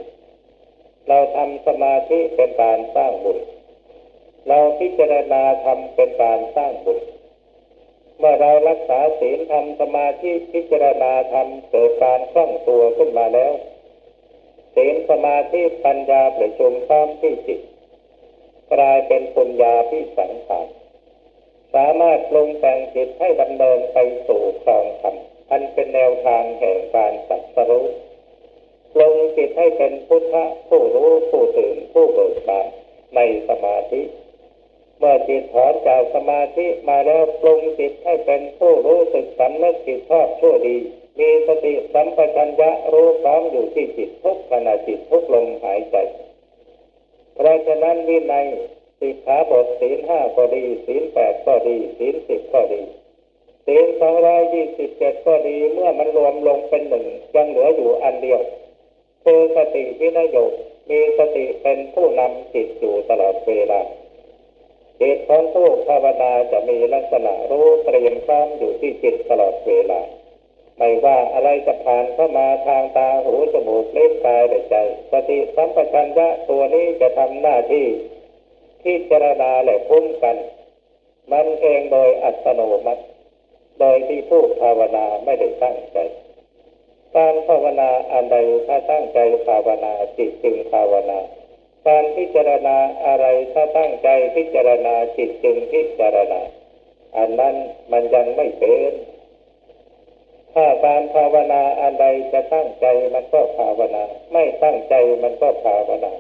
[SPEAKER 1] เราทำสมาธิเป็นการสร้างบุญเราพิจารณาธรรมเป็นการสร้างบุญเมื่อเรารักษาศีลทำสมาธิพิจารณาธรรมเกิดการคล่องตัวขึ้นมาแล้วศีลสมาธิปัญญาประชุมความที่จิตกลายเป็นปัญญาที่สังขารสามารถปรุงแต่งจิตให้ดำเนินไปสู่ครองธรรมอันเป็นแนวทางแห่งการตรัสรู้ ปลงจิตให้เป็นพุทธะผู้รู้ผู้ตื่นผู้เบิกบานในสมาธิเมื่อจิตถอนจากสมาธิมาแล้วปรุงจิตให้เป็นผู้รู้สึกสำนึกผิดชอบชั่วดีมีสติสัมปชัญญะรู้พร้อมอยู่ที่จิตทุกขณะจิตทุกลมหายใจเพราะฉะนั้นวินัยสิกขาบทศีล5ก็ดีศีล8ก็ดีศีล10ก็ดีศีล227ก็ดีเมื่อมันรวมลงเป็นหนึ่งยังเหลืออยู่อันเดียวคือสติวินัยโยมีสติเป็นผู้นำจิตอยู่ตลอดเวลาจิตของผู้ภาวนาจะมีลักษณะรู้เตรียมพร้อมอยู่ที่จิตตลอดเวลาไม่ว่าอะไรจะผ่านเข้ามาทางตาหูจมูกลิ้นกายและใจสติสัมปชัญญะตัวนี้จะทำหน้าที่พิจารณาและคุ้มกันมันเองโดยอัตโนมัติโดยที่ผู้ภาวนาไม่ได้ตั้งใจการภาวนาอันใดถ้าตั้งใจภาวนาจิตจึงภาวนาการพิจารณาอะไรถ้าตั้งใจพิจารณาจิตจึงพิจารณาอันนั้นมันยังไม่เป็นถ้าการภาวนาอันใดจะตั้งใจมันก็ภาวนาไม่ตั้งใจมันก็ภาวนา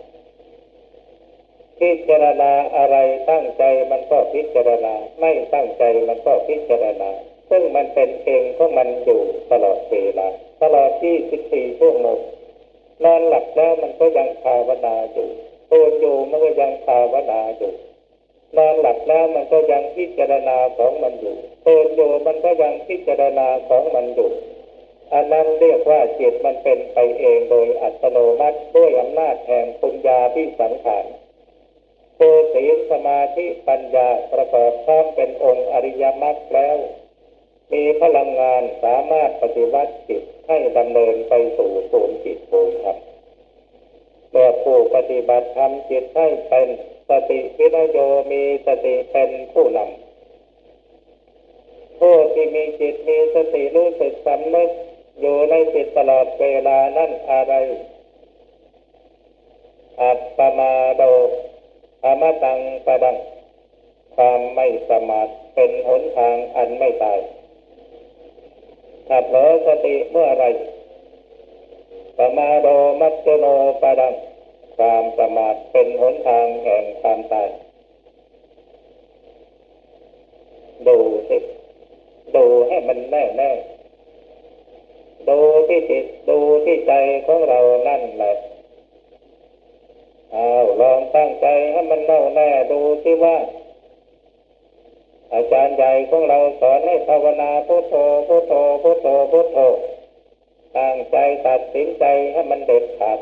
[SPEAKER 1] พิจารณาอะไรตั้งใจมันก็พิจารณาไม่ตั้งใจมันก็พิจารณาซึ่งมันเป็นเองของมันอยู่ตลอดเวลาตลอด24 ชั่วโมงนอนหลับแล้วมันก็ยังภาวนาอยู่ตื่นอยู่มันก็ยังภาวนาอยู่นอนหลับแล้วมันก็ยังพิจารณาของมันอยู่ตื่นอยู่มันก็ยังพิจารณาของมันอยู่อันนั้นเรียกว่าจิตมันเป็นไปเองโดยอัตโนมัติด้วยอำนาจแห่งปัญญาที่สังขารคือศีลสมาธิปัญญาประกอบพร้อมเป็นองค์อริยมรรคแล้วมีพลังงานสามารถปฏิวัติจิตให้ดำเนินไปสู่ศูนย์จิตภูมิธรรมเมื่อผู้ปฏิบัติธรรมจิตให้เป็นสติวินัยโยมีสติเป็นผู้นำผู้ที่มีจิตมีสติรู้สึกสำนึกอยู่ในจิตตลอดเวลานั่นอะไรอัปปมาโดอมตังปดังความไม่ประมาทเป็นหนทางอันไม่ตายถ้าเผลอสติเมื่อไรปมาโดมัจจโนปดังความประมาทเป็นหนทางแห่งความตายดูสิดูให้มันแน่ๆดูที่จิตดูที่ใจของเรานั่นแหละลองตั้งใจให้มันแน่วแน่ดูที่ว่าอาจารย์ใหญ่ของเราสอนให้ภาวนาพุทโธพุทโธพุทโธพุทโธตั้งใจตัดสินใจให้มันเด็ดขาด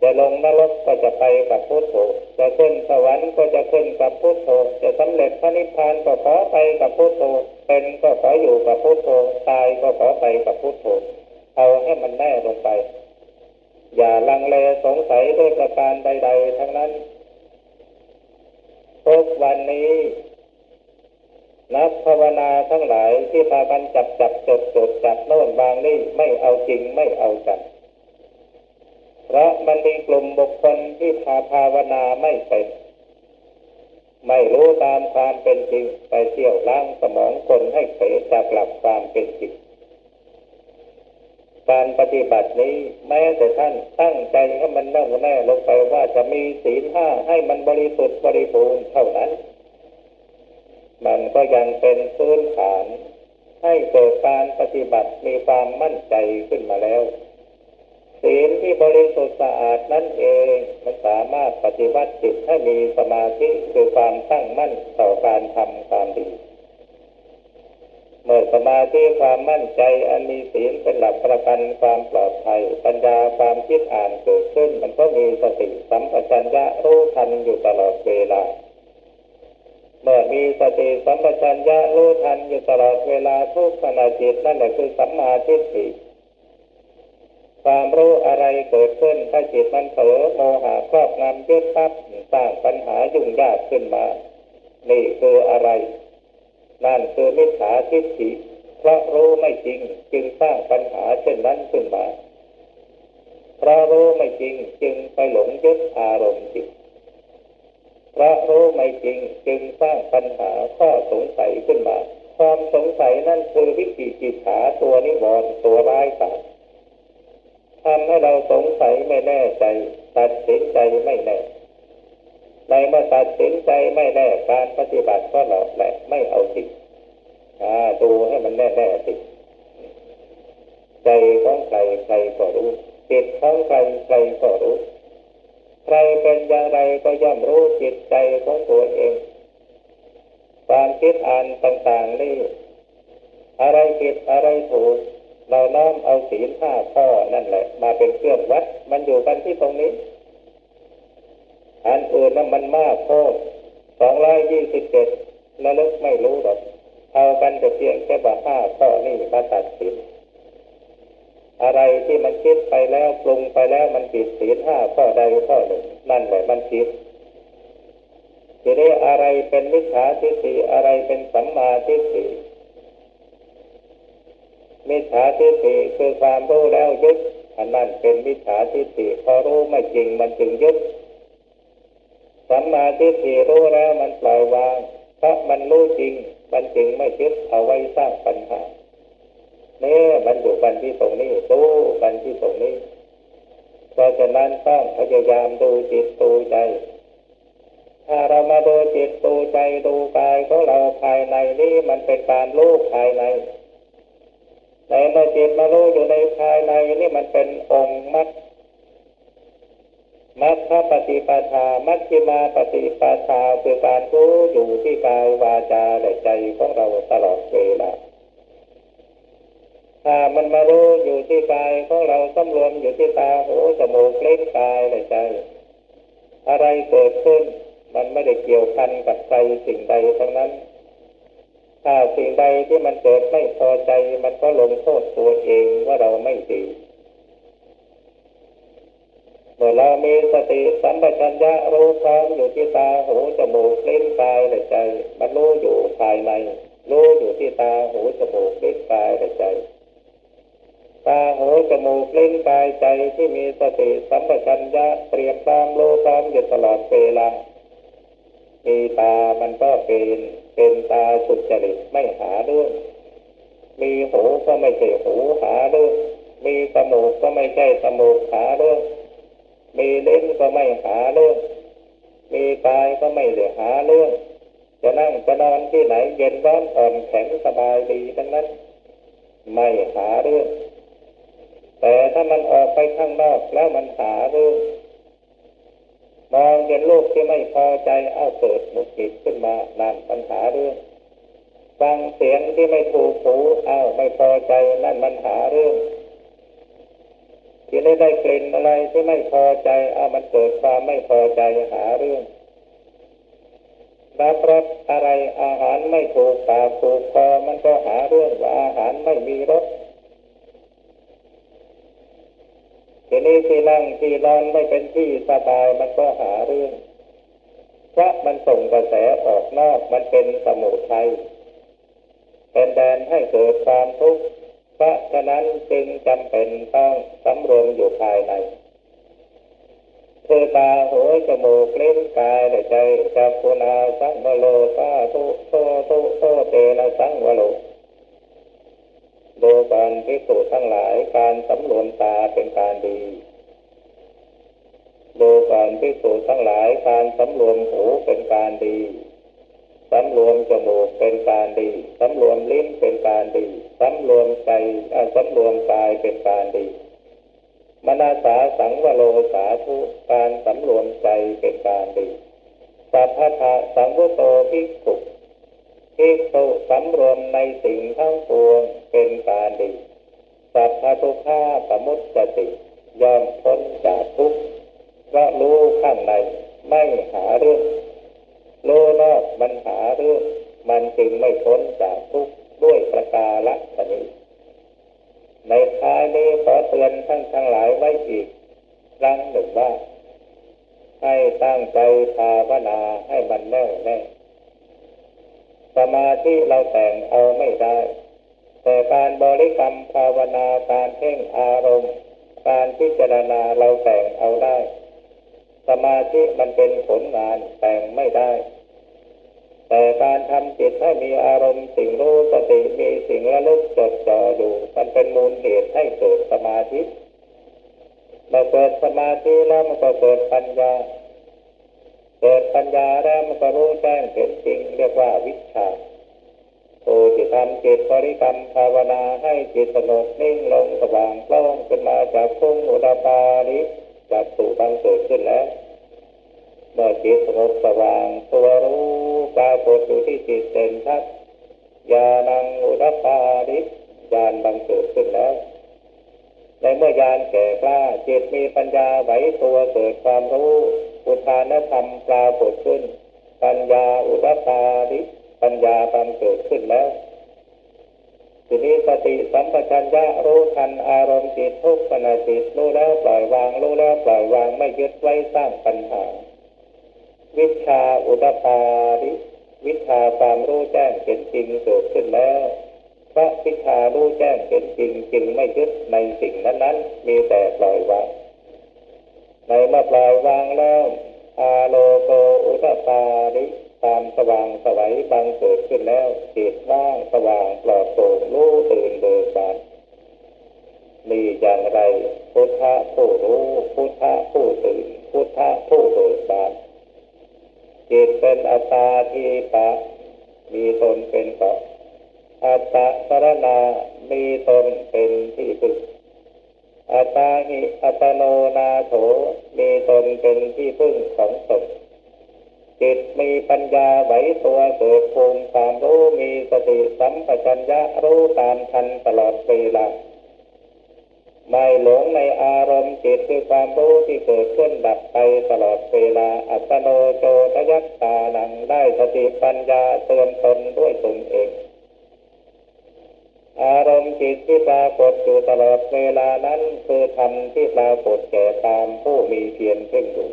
[SPEAKER 1] จะลงนรกก็จะไปกับพุทโธจะขึ้นสวรรค์ก็จะขึ้นกับพุทโธจะสำเร็จพระนิพพานก็ขอไปกับพุทโธเป็นก็ขออยู่กับพุทโธตายก็ขอไปกับพุทโธเอาให้มันแน่ลงไปอย่าลังเลสงสัยด้วยประการใดๆทั้งนั้นทุกวันนี้นักภาวนาทั้งหลายที่พากันจับจดจับโน่นบางนี่ไม่เอาจริงไม่เอาจังเพราะมันมีกลุ่มบุคคลที่ภาวนาไม่เป็นไม่รู้ตามความเป็นจริงไปเที่ยวล้างสมองคนให้เสียจากหลักความเป็นจริงการปฏิบัตินี้แม้แต่ท่านตั้งใจให้มันแน่วแน่ลงไปว่าจะมีศีล5ให้มันบริสุทธิ์บริบูรณ์เท่านั้นมันก็ยังเป็นพื้นฐานให้เกิดการปฏิบัติมีความมั่นใจขึ้นมาแล้วศีลที่บริสุทธิ์สะอาดนั่นเองมันสามารถปฏิบัติจิตให้มีสมาธิคือความตั้งมั่นต่อการทำความดีเมื่อสมาธิความมั่นใจอันมีศีลเป็นหลักประกันความปลอดภัยปัญญาความคิดอ่านเกิดขึ้นมันก็มีสติสัมปชัญญะรู้ทันอยู่ตลอดเวลาเมื่อมีสติสัมปชัญญะรู้ทันอยู่ตลอดเวลาทุกขณะจิตนั่นแหละคือสัมมาทิฏฐิความรู้อะไรเกิดขึ้นถ้าจิตมันเผลอโมหะครอบงำยึดปั๊บสร้างปัญหายุ่งยากขึ้นมานี่คืออะไรนั่นคือมิจฉาทิฏฐิเพราะรู้ไม่จริงจึงสร้างปัญหาเช่นนั้นขึ้นมาเพราะรู้ไม่จริงจึงไปหลงยึดอารมณ์จิตเพราะรู้ไม่จริงจึงสร้างปัญหาข้อสงสัยขึ้นมาความสงสัยนั่นคือวิจิกิจฉาตัวนิวรณ์ตัวร้ายกาจ ทำให้เราสงสัยไม่แน่ใจตัดสินใจไม่แน่ในเมื่อตัดสินใจไม่แน่การปฏิบัติก็หลอกแหละไม่เอาจริงดูให้มันแน่ๆสิใจของใครใครก็รู้จิตของใครใครก็รู้ใครเป็นอย่างไรก็ย่อมรู้จิตใจของตัวเองความคิดอ่านต่างๆนี่อะไรผิดอะไรถูกเราน้อมเอาศีล5 ข้อนั่นแหละมาเป็นเครื่องวัดมันอยู่กันที่ตรงนี้อันอื่นนั้นมันมากโทษ227ระลึกไม่รู้หรอกเอากันแต่เพียงแค่ว่า5 ข้อนี่มาตัดสินอะไรที่มันคิดไปแล้วปรุงไปแล้วมันผิดศีล5 ข้อใดข้อหนึ่งนั่นแหละมันผิดทีนี้อะไรเป็นมิจฉาทิฏฐิอะไรเป็นสัมมาทิฏฐิมิจฉาทิฏฐิคือความรู้แล้วยึดอันนั้นเป็นมิจฉาทิฏฐิพอรู้ไม่จริงมันจึงยึดสัมมาทิฏฐิรู้แล้วมันปล่อยวางเพราะมันรู้จริงมันจึงไม่ยึดเอาไว้สร้างปัญหาเนี่ยมันอยู่กันที่ตรงนี้รู้กันที่ตรงนี้เพราะฉะนั้นต้องพยายามดูจิตดูใจถ้าเรามาดูจิตดูใจดูกายของเราภายในนี่มันเป็นการรู้ภายในในเมื่อจิตมารู้อยู่ในภายในนี่มันเป็นองค์มรรคปฏิปทามัชฌิมาปฏิปทาคือการรู้อยู่ที่กายวาจาและใจของเราตลอดเวลาถ้ามันมารู้อยู่ที่กายของเราสำรวมอยู่ที่ตาหูจมูกลิ้นกายและใจอะไรเกิดขึ้นมันไม่ได้เกี่ยวพันกับใครสิ่งใดทั้งนั้นถ้าสิ่งใดที่มันเกิดไม่พอใจมันก็ลงโทษตัวเองว่าเราไม่ดีเมื่อเรามีสติสัมปชัญญะรู้พร้อมอยู่ที่ตาหูจมูกลิ้นกายและใจมันรู้อยู่ภายในรู้อยู่ที่ตาหูจมูกลิ้นกายและใจตาหูจมูกลิ้นกายใจที่มีสติสัมปชัญญะเตรียมพร้อมรู้พร้อมอยู่ตลอดเวลามีตามันก็เป็นตาสุจริตไม่หาเรื่องมีหูก็ไม่ใช่หูหาเรื่องมีจมูกก็ไม่ใช่จมูกหาเรื่องมีลิ้นก็ไม่หาเรื่องมีกายก็ไม่ได้หาเรื่องจะนั่งจะนอนที่ไหนเย็นร้อนอ่อนแข็งสบายดีทั้งนั้นไม่หาเรื่องแต่ถ้ามันออกไปข้างนอกแล้วมันหาเรื่องมองเห็นลูกที่ไม่พอใจเอาเกิดหงุดหงิดขึ้นมานั่นปัญหาเรื่องฟังเสียงที่ไม่ถูกหูไม่พอใจนั่นมันหาเรื่องที่ได้กลิ่นอะไรที่ไม่พอใจมันเกิดความไม่พอใจหาเรื่องรับรสอะไรอาหารไม่ถูกปากถูกคอมันก็หาเรื่องว่าอาหารไม่มีรสทีนี้ที่นั่งที่นอนไม่เป็นที่สบายมันก็หาเรื่องเพราะมันส่งกระแสออกนอกมันเป็นสมุทัยเป็นแดนให้เกิดความทุกข์เพราะฉะนั้นจึงจำเป็นต้องสำรวมอยู่ภายในคือตาหูจมูกลิ้นกายและใจจักขุนาสังวโลสาธุโสเตนะสังวโลดูการภิกษุทั้งหลายการสำรวมตาเป็นการดีดูการภิกษุทั้งหลายการสำรวมหูเป็นการดีสำรวมจมูกเป็นการดีสำรวมลิ้นเป็นการดีสำรวมใจสำรวมกายเป็นการดีมนาสาสังวโลสาธุการสำรวมใจเป็นการดีสัพพะสังวุโตภิกขุภิกษุสำรวมในสิ่งทั้งปวงเป็นการดีสัพพะทุกขาสมุจจติย่อมพ้นจากทุกข์เพราะรู้ข้างในไม่หาเรื่องรู้นอกมันหาเรื่องมันจึงไม่พ้นจากทุกข์ด้วยประกาศนี้ในท้ายนี้ขอเตือนท่านทั้งหลายไว้อีกครั้งหนึ่งว่าให้ตั้งใจภาวนาให้มันแน่วแน่สมาธิเราแต่งเอาไม่ได้แต่การบริกรรมภาวนาการเพ่งอารมณ์การพิจารณาเราแต่งเอาได้สมาธิมันเป็นผลงานแต่งไม่ได้แต่การทำจิตให้มีอารมณ์สิ่งรู้สติมีสิ่งระลึกจดจ่ออยู่มันเป็นมูลเหตุให้เกิดสมาธิ มื่อเกิดสมาธิแล้วมันก็เกิดปัญญาเกิดปัญญาแล้วมันก็รู้แจ้งเห็นจริงเรียกว่าวิชชาผู้ที่ทำจิตบริกรรมภาวนาให้จิตสงบนิ่งลงสว่างโปร่งขึ้นมาจากภพอุดาปาริจากสู่บังเกิดขึ้นแล้วเมื่อจิตสงบสว่างตัวรู้ปรากฏอยู่ที่จิตเด่นชัดญาณังอุดาปาริญาณบังเกิดขึ้นแล้วในเมื่อญาณแก่กล้าจิตมีปัญญาไหวตัวเกิดความรู้อุทานธรรมปรากฏขึ้นปัญญาอุดาปาริปัญญาบังเกิดขึ้นแล้วทีนี้สติสัมปชัญญะรู้ทันอารมณ์จิตทุกขณะจิตรู้แล้วปล่อยวางรู้แล้วปล่อยวางไม่ยึดไว้สร้างปัญหาวิชชาอุดาปาริวิชชาความรู้แจ้งเห็นจริงเกิดขึ้นแล้วพระวิชชารู้แจ้งเห็นจริงจึงไม่ยึดในสิ่งนั้นๆมีแต่ปล่อยวางในเมื่อปล่อยวางแล้วอาโลโกอุดาปาริความสว่างไสวบังเกิดขึ้นแล้วจิตว่างสว่างปลอดโปร่งรู้ตื่นเบิกบานมีอย่างไรพุทธะผู้รู้พุทธะผู้ตื่นพุทธะผู้เบิกบานจิตเป็นอัตตาทิปะมีตนเป็นเกาะอัตตะสรณามีตนเป็นที่พึ่งอัตตาหิอัตโนนาโถมีตนเป็นที่พึ่งของตนจิตมีปัญญาไหวตัวเกิดภูมิความรู้มีสติสัมปชัญญะรู้ตามทันตลอดเวลาไม่หลงในอารมณ์จิตคือความรู้ที่เกิดขึ้นดับไปตลอดเวลาอัตโนโจทยัตตานังได้สติปัญญาเตือนตนด้วยตนเองอารมณ์จิตที่ปรากฏอยู่ตลอดเวลานั้นคือธรรมที่ปรากฏแก่ตามผู้มีเพียรเพ่งอยู่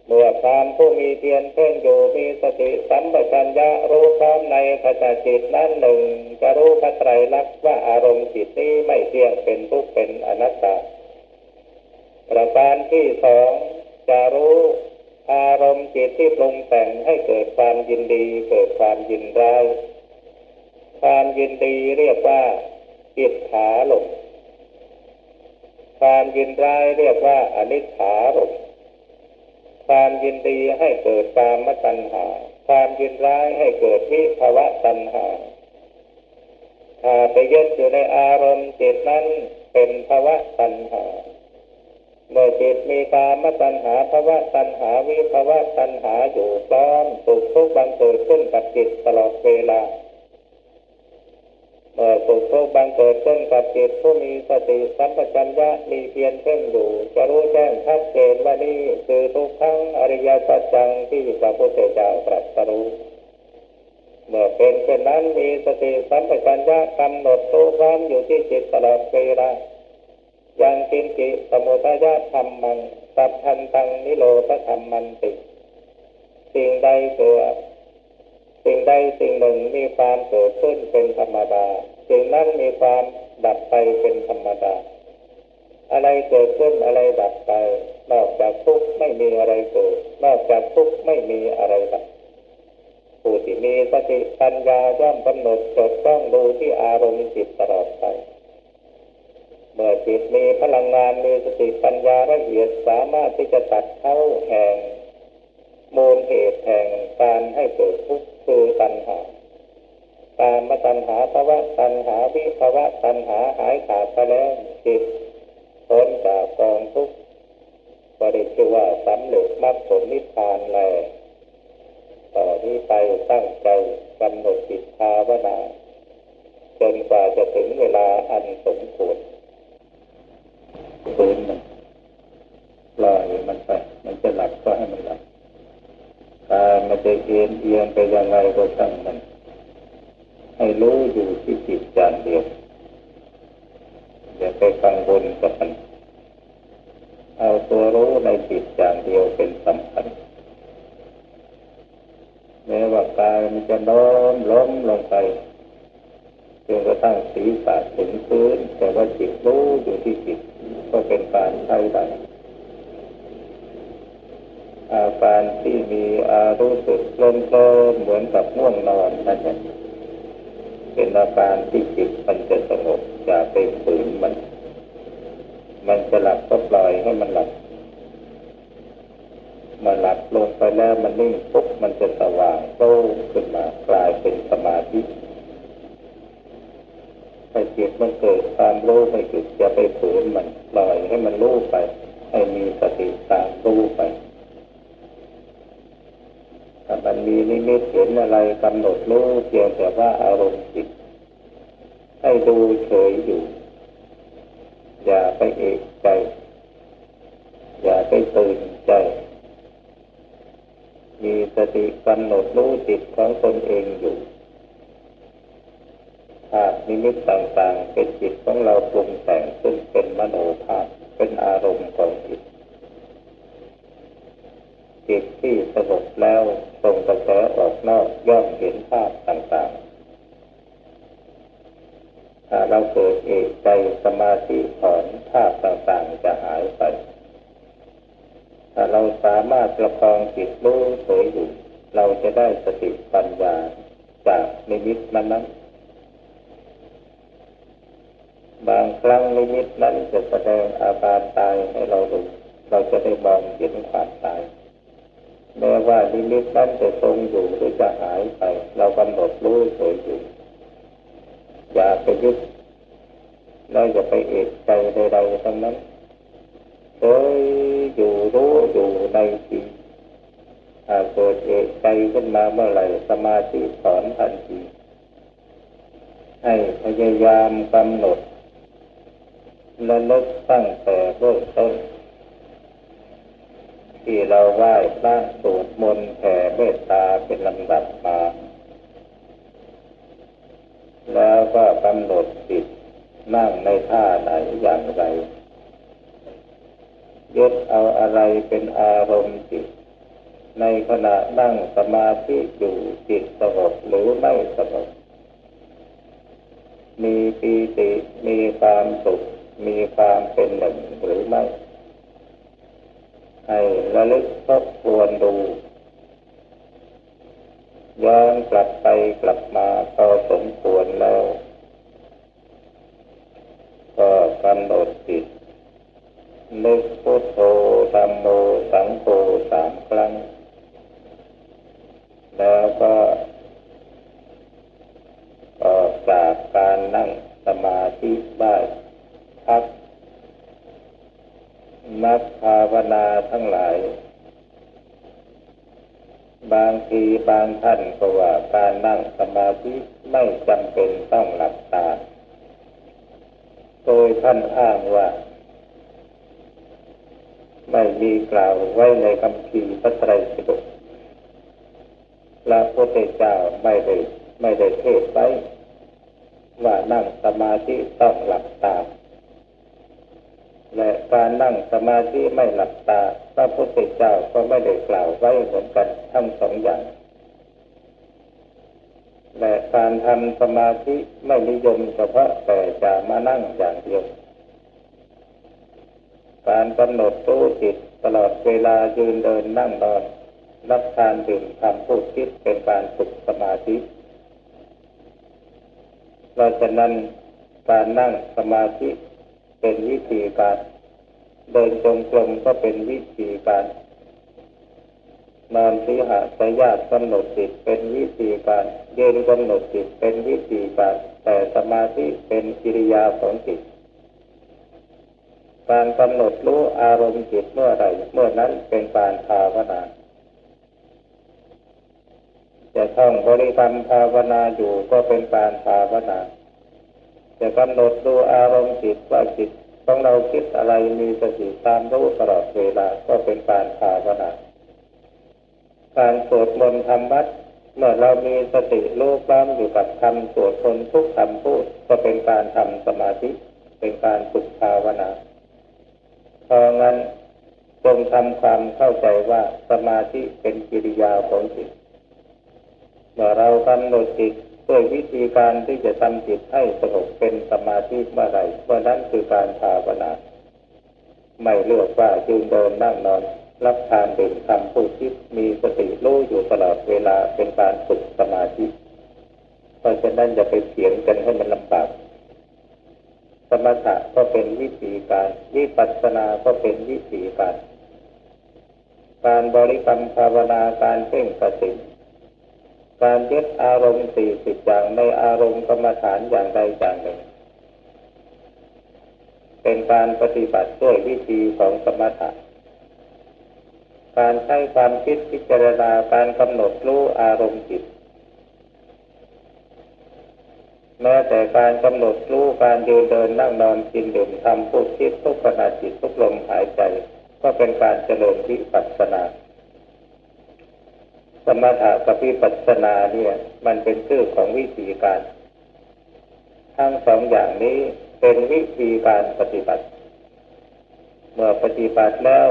[SPEAKER 1] เมื่อตามผู้มีเพียรเพ่งอยู่มีสติสัมปชัญญะรู้พร้อมในขณะจิตนั้นหนึ่งจะรู้พระไตรลักษณ์ว่าอารมณ์จิตนี้ไม่เที่ยงเป็นทุกข์เป็นอนัตตาประการที่สองจะรู้อารมณ์จิตที่ปรุงแต่งให้เกิดความยินดีเกิดความยินร้ายความยินดีเรียกว่าอิทธารมณ์ความยินร้ายเรียกว่าอนิจฐารมณ์ความยินดีให้เกิดกามตัณหาความยินร้ายให้เกิดวิภวตัณหาถ้าไปยึดอยู่ในอารมณ์จิตนั้นเป็นภวตัณหาเมื่อจิตมีกามตัณหาภวตัณหาวิภวตัณหาอยู่พร้อมสุขทุกข์บังเกิดขึ้นกับจิตตลอดเวลาเมื่อสุขทุกข์บังเกิดขึ้นกับจิตผู้มีสติสัมปชัญญะมีเพียรเพ่งอยู่จะรู้แจ้งชัดเจนว่านี่คือทุกขังอริยสัจจังที่พระพุทธเจ้าตรัสรู้เมื่อเป็นเช่นนั้นมีสติสัมปชัญญะกำหนดรู้พร้อมอยู่ที่จิตตลอดเวลายังกินจิสมุทัยธรรมังสัพพันตังนิโรธธรรมันติสิ่งใดเกิดสิ่งใดสิ่งหนึ่งมีความเกิดขึ้นเป็นธรรมดาสิ่งนั้นมีความดับไปเป็นธรรมดาอะไรเกิดขึ้นอะไรดับไปนอกจากทุกข์ไม่มีอะไรเกิดนอกจากทุกข์ไม่มีอะไรดับผู้ที่มีสติปัญญาย่อมกำหนดจดจ้องดูที่อารมณ์จิตตลอดไปเมื่อจิตมีพลังงานมีสติปัญญาละเอียดสามารถที่จะตัดเข้าแห่งมูลเหตุแห่งการให้เกิดทุกข์คือตัณหากามตัณหาภวตัณหาวิภวตัณหาหายขาดไปแล้วจิตพ้นจากกองทุกข์ก็ได้ชื่อว่าสำเร็จมรรคผลนิพพานแล้วต่อนี้ไปตั้งใจกำหนดจิตภาวนาจนกว่าจะถึงเวลาอันสมควรฝืนมันปล่อยมันไปมันจะหลับก็ให้มันหลับตามันจะเอียงไปยังไงก็ช่างมันให้รู้อยู่ที่จิตจานเดียวอย่าไปกังวลกับมันเอาตัวรู้ในจิตจานเดียวเป็นสำคัญแม้ว่ากายมันจะล้มลงไปจนกระทั่งศีรษะถึงพื้นแต่ว่าจิตรู้อยู่ที่จิตก็เป็นการใช้ได้อาการที่มีรู้สึกเคลิ้มเหมือนกับง่วงนอนนั่นเองเป็นอาการที่จิตมันจะสงบอย่าไปฝืนมัน มันจะหลับก็ปล่อยให้มันหลับมาหลับลงไปแล้วมันนิ่งปุ๊บมันจะสว่างโตขึ้นมากลายเป็นสมาธิให้จิตมันเกิดความรู้ไม่หยุดอย่าไปฝืนมันปล่อยให้มันรู้ไปให้มีสติตามรู้ไปถ้ามันมีนิมิตเห็นอะไรกำหนดรู้เพียงแต่ว่าอารมณ์จิตให้ดูเฉยอยู่อย่าไปเอกใจอย่าไปตื่นใจมีสติกำหนดรู้จิตของตนเองอยู่ภาพนิมิตต่างๆเป็นจิตของเราปรุงแต่งซึ่งเป็นมโนภาพเป็นอารมณ์ของจิตจิตที่สงบแล้วส่งกระแสออกนอกย่อมเห็นภาพต่างๆถ้าเราเกิดเอกใจสมาธิถอนภาพต่างๆจะหายไปถ้าเราสามารถประคองจิตรู้เฉยอยู่เราจะได้สติปัญญาจากนิมิตนั้นบางครั้งนิมิตนั้นจะแสดงอาการตายให้เราดูเราจะได้มองเห็นความตายแม้ว่านิมิตนั้นจะทรงอยู่หรือจะหายไปเรากำหนดรู้เฉยอยู่อย่าไปยึดเราอย่าไปเอกใจใดๆทั้งนั้นเฉยอยู่รู้อยู่ในจิตเกิดเอกใจขึ้นมาเมื่อไหร่สมาธิถอนทันทีให้พยายามกำหนดและลึกตั้งแต่เบื้องต้นที่เราไหว้พระสวดมนต์แผ่เมตตาเป็นลำดับมาแล้วก็กำหนดจิตนั่งในท่าไหนอย่างไรยึดเอาอะไรเป็นอารมณ์จิตในขณะนั่งสมาธิอยู่จิตสงบหรือไม่สงบมีปีติมีความสุขมีความเป็นหนึ่งหรือไม่ให้ระลึกทบทวนดูย้อนกลับไปกลับมาพอสมควรแล้วก็กำหนดจิตนึกพุทโธธัมโมสังโฆ3 ครั้งแล้วก็ออกจากการนั่งสมาธิได้พักนักภาวนาทั้งหลายบางทีบางท่านก็ว่าการนั่งสมาธิไม่จำเป็นต้องหลับตาโดยท่านอ้างว่าไม่มีกล่าวไว้ในคัมภีร์พระไตรปิฎกพระพุทธเจ้าไม่ได้เทศน์ไว้ว่านั่งสมาธิต้องหลับตาและการนั่งสมาธิไม่หลับตาพระพุทธเจ้าก็ไม่ได้กล่าวไว้เหมือนกันทั้งสองอย่างและการทำสมาธิไม่นิยมเฉพาะแต่จะมานั่งอย่างเดียวการกำหนดรู้จิตตลอดเวลายืนเดินนั่งนอนรับทานดื่มทำพูดคิดเป็นการฝึกสมาธิเพราะฉะนั้นการนั่งสมาธิเป็นวิธีการเดินจงกรมก็เป็นวิธีการนอนสีหสยาสกำหนดจิตเป็นวิธีการยืนกำหนดจิตเป็นวิธีการแต่สมาธิเป็นกิริยาของจิตการกำหนดรู้อารมณ์จิตเมื่อใดเมื่อนั้นเป็นการภาวนาจะท่องบริกรรมภาวนาอยู่ก็เป็นการภาวนาจะกำหนดดูอารมณ์จิตว่าจิตของเราคิดอะไรมีสติตามรู้ตลอดเวลาก็เป็นการภาวนาการสวดมนต์ทำวัดเมื่อเรามีสติรู้พร้อมอยู่กับคำสวดมนต์ทุกคำพูดก็เป็นการทำสมาธิเป็นการฝึกภาวนาเพราะงั้นจงทำความเข้าใจว่าสมาธิเป็นกิริยาของจิตเมื่อเรากำหนดจิตด้วยวิธีการที่จะทำจิตให้สงบเป็นสมาธิเมื่อใดเมื่อนั้นคือการภาวนาไม่เลือกว่ายืนเดินนั่งนอนรับทานดื่มทำพูดคิดมีสติรู้อยู่ตลอดเวลาเป็นการฝึกสมาธิเพราะฉะนั้นอย่าไปเถียงกันให้มันลำบากส มถะก็เป็นวิธีการวิปัสสนาก็เป็นวิธีการการบริกรรมภาวนาการเพ่งสติการยึดอารมณ์40อย่างในอารมณ์กรรมฐานอย่างใดอย่างหนึ่งเป็นการปฏิบัติด้วยวิธีของสมถะการใช้ความคิดพิจารณาการกำหนดรู้อารมณ์จิตแม้แต่การกำหนดรู้การยืนเดินนั่งนอนกินดื่มทำพูดคิดทุกขณะจิตทุกลมหายใจก็เป็นการเจริญวิปัสสนาสมถะกับวิปัสสนาเนี่ยมันเป็นชื่อของวิธีการทั้งสองอย่างนี้เป็นวิธีการปฏิบัติเมื่อปฏิบัติแล้ว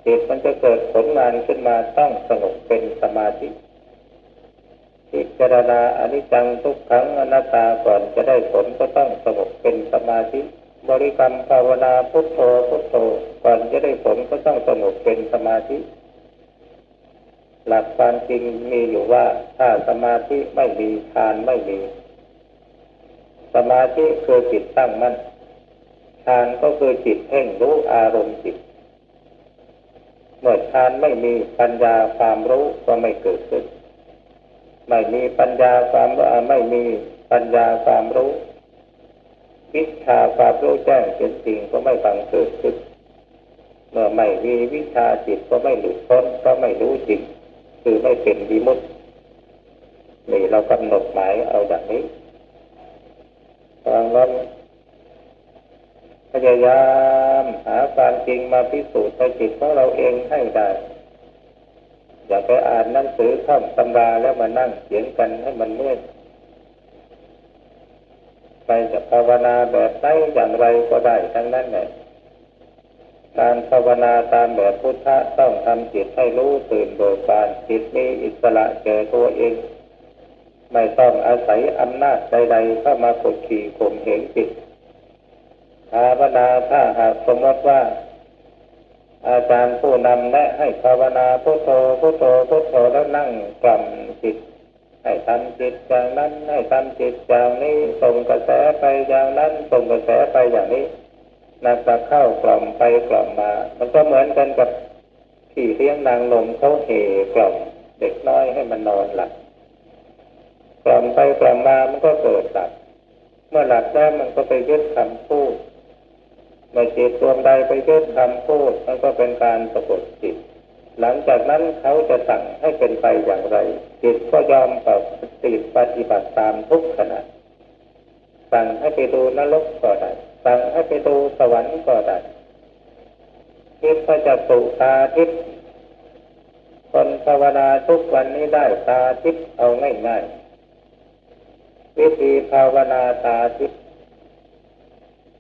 [SPEAKER 1] จิตมันจะเกิดผลงานขึ้นมาต้องสงบเป็นสมาธิพิจารณาอนิจจังทุกขังอนัตตาก่อนจะได้ผลก็ต้องสงบเป็นสมาธิบริกรรมภาวนาพุทโธพุทโธก่อนจะได้ผลก็ต้องสงบเป็นสมาธิหลักความจริงมีอยู่ว่าถ้าสมาธิไม่มีฌานไม่มีสมาธิคือจิตตั้งมั่นฌานก็คือจิตเพ่งรู้อารมณ์จิตเมื่อฌานไม่มีปัญญาความรู้ก็ไม่เกิดขึ้นไม่มีปัญญาความไม่มีปัญญาความรู้วิชาความรู้แจ้งเป็นจริงก็ไม่บังเกิดขึ้นเมื่อไม่มีวิชาจิตก็ไม่หลุดพ้นก็ไม่รู้จริงคือไม่เป็นวิมุตตินี่เรากำหนดหมายเอาอย่างนี้ดังนั้นพยายามหาความจริงมาพิสูจน์ในจิตของเราเองให้ได้อย่าไปอ่านหนังสือท่องตำราแล้วมานั่งเขียนกันให้มันเมื่อยไปจะภาวนาแบบไหนอย่างไรก็ได้ทั้งนั้นแหละการภาวนาตามแบบพุทธะต้องทำจิตให้รู้ตื่นเบิกบานจิตมีอิสระแก่ตัวเองไม่ต้องอาศัยอำนาจใดๆเข้ามากดขี่ข่มเหงจิตภาวนาถ้าหากสมมติว่าอาจารย์ผู้นำแนะให้ภาวนาพุทโธพุทโธพุทโธแล้วนั่งกล่อมจิตให้ทำจิตอย่างนั้นให้ทำจิตอย่างนี้ส่งกระแสไปอย่างนั้นส่งกระแสไปอย่างนี้นักจะเข้ากล่อมไปกล่อมมามันก็เหมือนกันกับที่เลี้ยงนางนมเขาเหกล่อมเด็กน้อยให้มันนอนหลับกล่อมไปกล่อมมามันก็เกิดหลับเมื่อหลับแล้วมันก็ไปยึดคำพูดเมื่อจิตดวงใดไปยึดคำพูดมันก็เป็นการสะกดจิตหลังจากนั้นเขาจะสั่งให้เป็นไปอย่างไรจิตก็ยอมปฏิบัติตามทุกขณะสั่งให้ไปดูนรกก็ได้สั่งให้ไปดูสวรรค์ก็ได้ทิพย์จะตุตาทิพย์คนภาวนาทุกวันนี้ได้ตาทิพย์เอาง่ายๆวิธีภาวนาตาทิพย์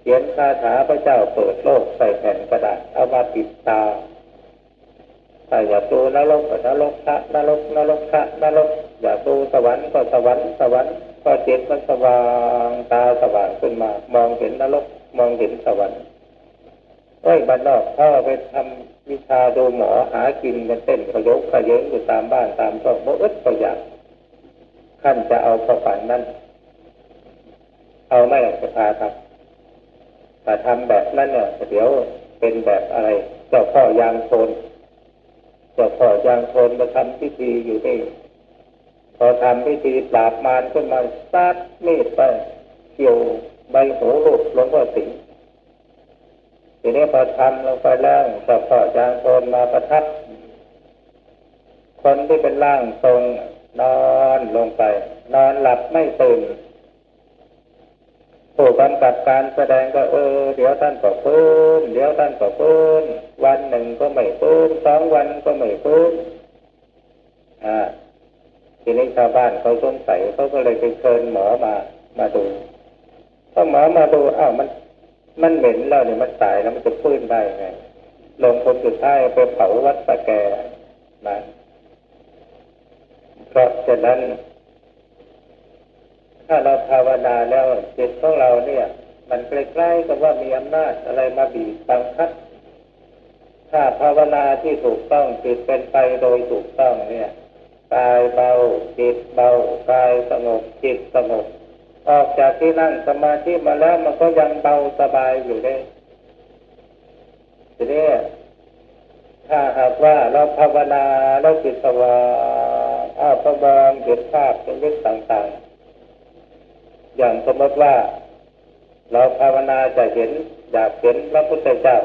[SPEAKER 1] เขียนคาถาพระเจ้าเปิดโลกใส่แผ่นกระดาษเอามาปิดตาถ้าอยากดูนรกก็นรกพระนรกนรกพระนรกอยากดูสวรรค์ก็สวรรค์สวรรค์ก็จิตมันสว่างตาสว่างขึ้นมามองเห็นนรกมองเห็นสวรรค์บ้านนอกถ้าไปทำวิชาดูหมอหากินกันเต้นขยกขยเยิงอยู่ตามบ้านตามช่องบ่อึดก็อยากขั้นจะเอาเข้าฝันนั้นเอาไม่จะพาทำแต่ทำแบบนั้นเนี่ยเดี๋ยวเป็นแบบอะไรเจ้าพ่อยางโทนเจ้าพ่อยางโทนมาทำพิธีอยู่นี่พอทำพิธีปราบมารขึ้นมาซาดมีดไปเกี่ยวใบหูลูกหลวงพ่อสิงห์ทีนี้พอทำลงไปแล้วเจ้าพ่อยางโทนมาประทับคนที่เป็นร่างทรงนอนลงไปนอนหลับไม่ตื่นผู้กำกับการแสดงก็เดี๋ยวท่านก็ฟื้นเดี๋ยวท่านก็ฟื้นวันหนึ่งก็ไม่ฟื้น2 วันก็ไม่ฟื้นทีนี้ชาวบ้านเขาสงสัยเขาก็เลยไปเชิญหมอมาดูพอหมอมาดูมันเหม็นแล้วเนี่ยมันตายแล้วมันจะฟื้นได้ไงลงคนสุดท้ายไปเผาวัดสะแกมาเพราะฉะนั้นถ้าเราภาวนาแล้วจิตของเราเนี่ยมันใกล้ๆกับว่ามีอำนาจอะไรมาบีบบังคับถ้าภาวนาที่ถูกต้องจิตเป็นไปโดยถูกต้องเนี่ยกายเบาจิตเบากายสงบจิตสงบ ออกจากที่นั่งสมาธิมาแล้วมันก็ยังเบาสบายอยู่ได้ทีนี้ถ้าหากว่าเราภาวนาแล้วจิตสว่างประมองเห็นภาพเป็นวิถีต่างๆอย่างสมมติว่าเราภาวนาจะเห็นอยากเห็นพระพุทธเจ้า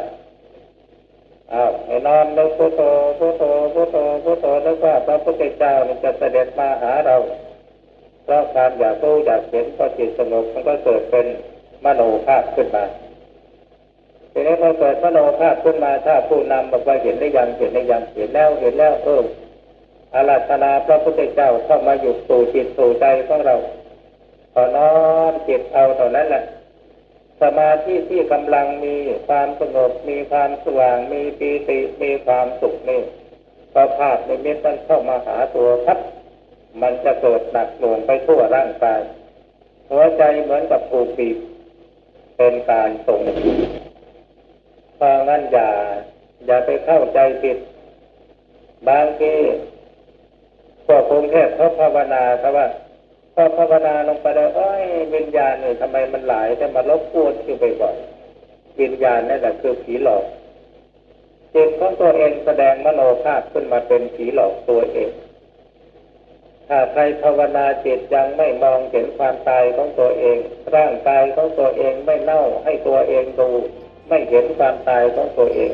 [SPEAKER 1] ให้นอนแล้วพุทโธพุทโธพุทโธพุทโธแล้วว่าพระพุทธเจ้ามันจะเสด็จมาหาเราเพราะการอยากรู้อยากเห็นพอจิตสงบมันก็เกิดเป็นมโนภาพขึ้นมาทีนี้พอเกิดมโนภาพขึ้นมาถ้าผู้นำบอกว่าเห็นได้ยังเห็นได้ยังเห็นแล้วอาราธนาพระพุทธเจ้าเข้ามาอยู่สู่จิตสู่ใจของเราพอน้อมจิตเอาเท่านั้นแหละสมาธิที่กำลังมีความสงบมีความสว่างมีปีติมีความสุขนี่พอภาพในเม็ดนั้นเข้ามาหาตัวครับมันจะเกิดหนักหน่วงไปทั่วร่างกายหัวใจเหมือนกับผูกบีบเป็นการส่งเพราะงั้นอย่าไปเข้าใจผิดบางทีพวกคนแค่เขาภาวนาแต่ว่าพอภาวนาลงไปแล้ววิญญาณเนี่ยทำไมมันหลายแต่มารบกวนอยู่บ่อยๆวิญญาณนั่นแหละคือผีหลอกจิตของตัวเองแสดงมโนภาพขึ้นมาเป็นผีหลอกตัวเองถ้าใครภาวนาจิตยังไม่มองเห็นความตายของตัวเองร่างกายของตัวเองไม่เน่าให้ตัวเองดูไม่เห็นความตายของตัวเอง